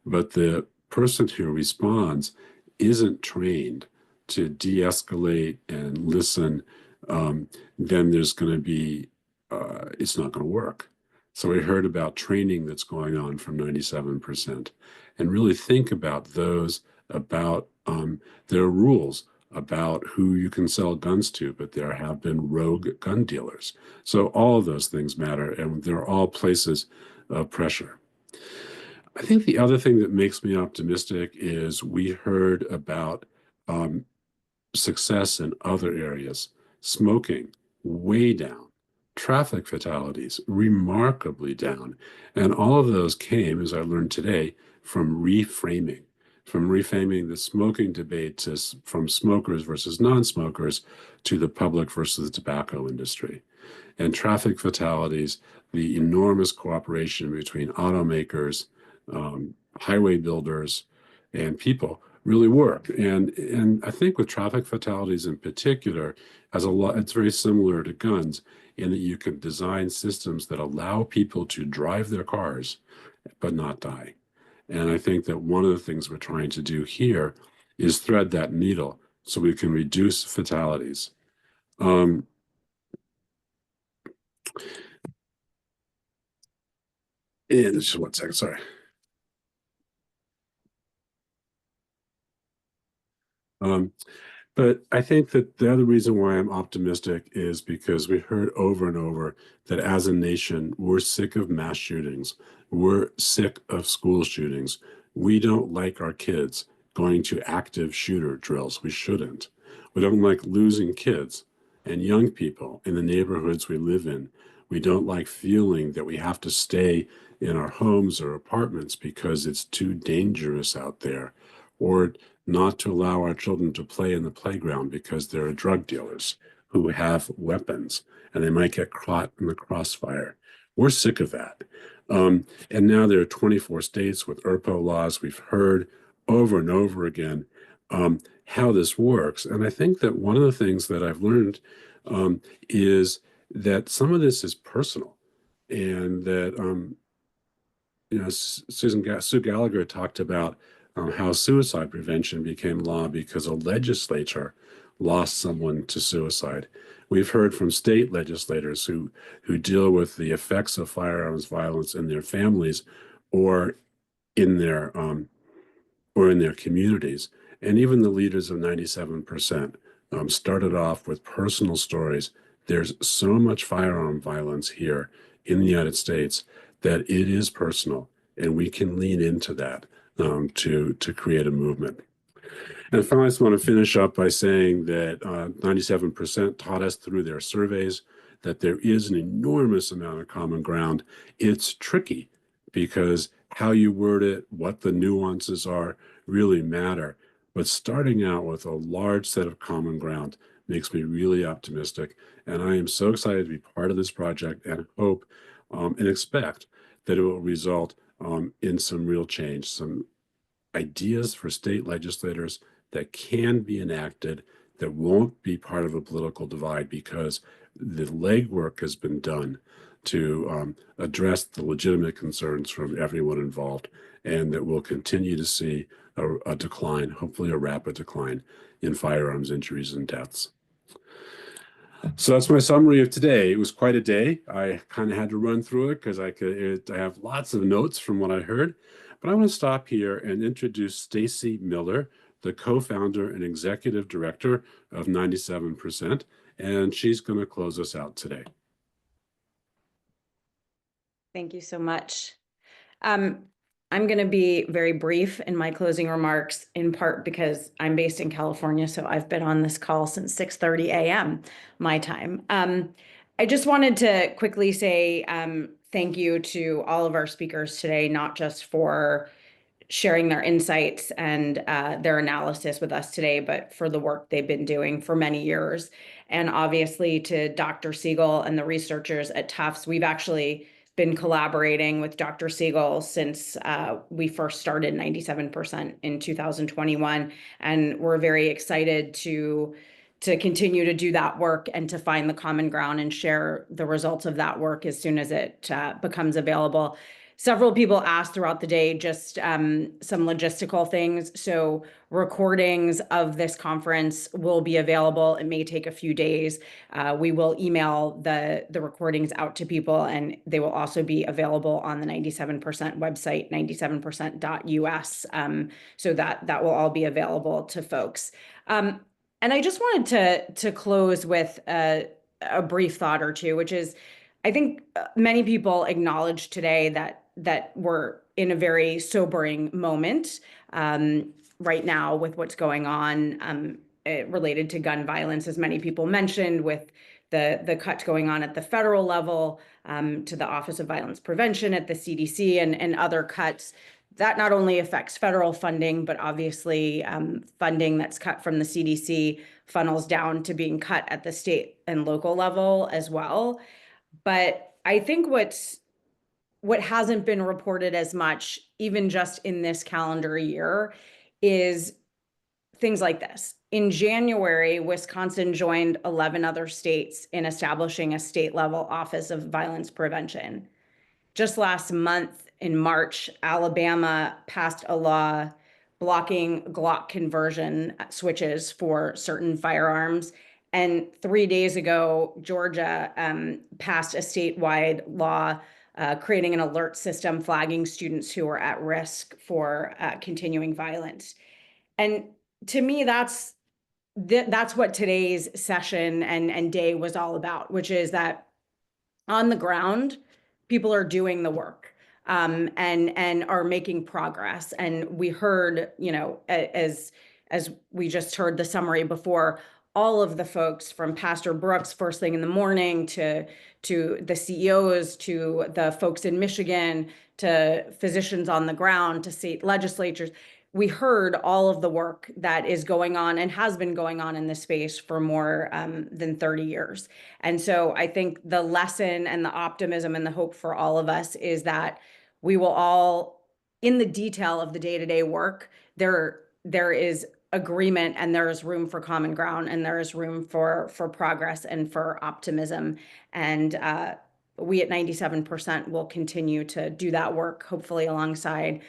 but the person who responds isn't trained to de-escalate and listen, then there's going to be, it's not going to work. So we heard about training that's going on from 97%. And really think about those, about their rules about who you can sell guns to, but there have been rogue gun dealers. So all of those things matter, and they're all places of pressure. I think the other thing that makes me optimistic is we heard about success in other areas. Smoking, way down. Traffic fatalities, remarkably down. And all of those came, as I learned today, from reframing the smoking debate from smokers versus non-smokers to the public versus the tobacco industry. And traffic fatalities, the enormous cooperation between automakers, highway builders, and people really work. And I think with traffic fatalities in particular, it's very similar to guns in that you can design systems that allow people to drive their cars but not die. And I think that one of the things we're trying to do here is thread that needle so we can reduce fatalities. And just one second, sorry. But I think that the other reason why I'm optimistic is because we heard over and over that as a nation, we're sick of mass shootings. We're sick of school shootings. We don't like our kids going to active shooter drills. We shouldn't. We don't like losing kids and young people in the neighborhoods we live in. We don't like feeling that we have to stay in our homes or apartments because it's too dangerous out there, or not to allow our children to play in the playground because there are drug dealers who have weapons and they might get caught in the crossfire. We're sick of that. And now there are 24 states with ERPO laws. We've heard over and over again how this works. And I think that one of the things that I've learned is that some of this is personal, and that Sue Gallagher talked about how suicide prevention became law because a legislature lost someone to suicide. We've heard from state legislators who deal with the effects of firearms violence in their families or in their communities. And even the leaders of 97% started off with personal stories. There's so much firearm violence here in the United States that it is personal, and we can lean into that to create a movement. And finally, I just want to finish up by saying that 97% taught us through their surveys that there is an enormous amount of common ground. It's tricky because how you word it, what the nuances are, really matter. But starting out with a large set of common ground makes me really optimistic. And I am so excited to be part of this project, and hope and expect that it will result in some real change, some ideas for state legislators that can be enacted, that won't be part of a political divide, because the legwork has been done to address the legitimate concerns from everyone involved, and that we'll continue to see a decline, hopefully a rapid decline, in firearms injuries and deaths. So that's my summary of today. It was quite a day. I kind of had to run through it because I have lots of notes from what I heard. But I want to stop here and introduce Stacy Miller, the co-founder and executive director of 97%, and she's going to close us out today. Thank you so much. I'm going to be very brief in my closing remarks, in part because I'm based in California, so I've been on this call since 6:30 a.m. my time. I just wanted to quickly say thank you to all of our speakers today, not just for sharing their insights and their analysis with us today, but for the work they've been doing for many years. And obviously to Dr. Siegel and the researchers at Tufts. We've actually been collaborating with Dr. Siegel since we first started 97% in 2021. And we're very excited to continue to do that work and to find the common ground and share the results of that work as soon as it becomes available. Several people asked throughout the day just some logistical things. So recordings of this conference will be available. It may take a few days. We will email the recordings out to people, and they will also be available on the 97% website, 97%.us. So that will all be available to folks. And I just wanted to close with a brief thought or two, which is, I think many people acknowledge today that we're in a very sobering moment right now with what's going on related to gun violence, as many people mentioned, with the cuts going on at the federal level, to the Office of Violence Prevention at the CDC, and other cuts. That not only affects federal funding, but obviously funding that's cut from the CDC funnels down to being cut at the state and local level as well. But I think what hasn't been reported as much, even just in this calendar year, is things like this. In January, Wisconsin joined 11 other states in establishing a state-level Office of Violence Prevention. Just last month, in March, Alabama passed a law blocking Glock conversion switches for certain firearms. And 3 days ago, Georgia passed a statewide law creating an alert system flagging students who are at risk for continuing violence. And to me, that's that's what today's session and day was all about, which is that on the ground, people are doing the work, and are making progress. And we heard, as we just heard the summary before, all of the folks from Pastor Brooks first thing in the morning to the CEOs, to the folks in Michigan, to physicians on the ground, to state legislatures. We heard all of the work that is going on and has been going on in this space for more than 30 years. And so I think the lesson and the optimism and the hope for all of us is that we will all, in the detail of the day-to-day work, there is agreement, and there is room for common ground, and there is room for progress and for optimism. And we at 97% will continue to do that work, hopefully alongside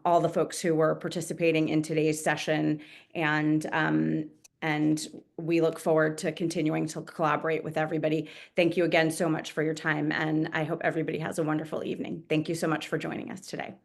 all the folks who were participating in today's session. And we look forward to continuing to collaborate with everybody. Thank you again so much for your time, and I hope everybody has a wonderful evening. Thank you so much for joining us today.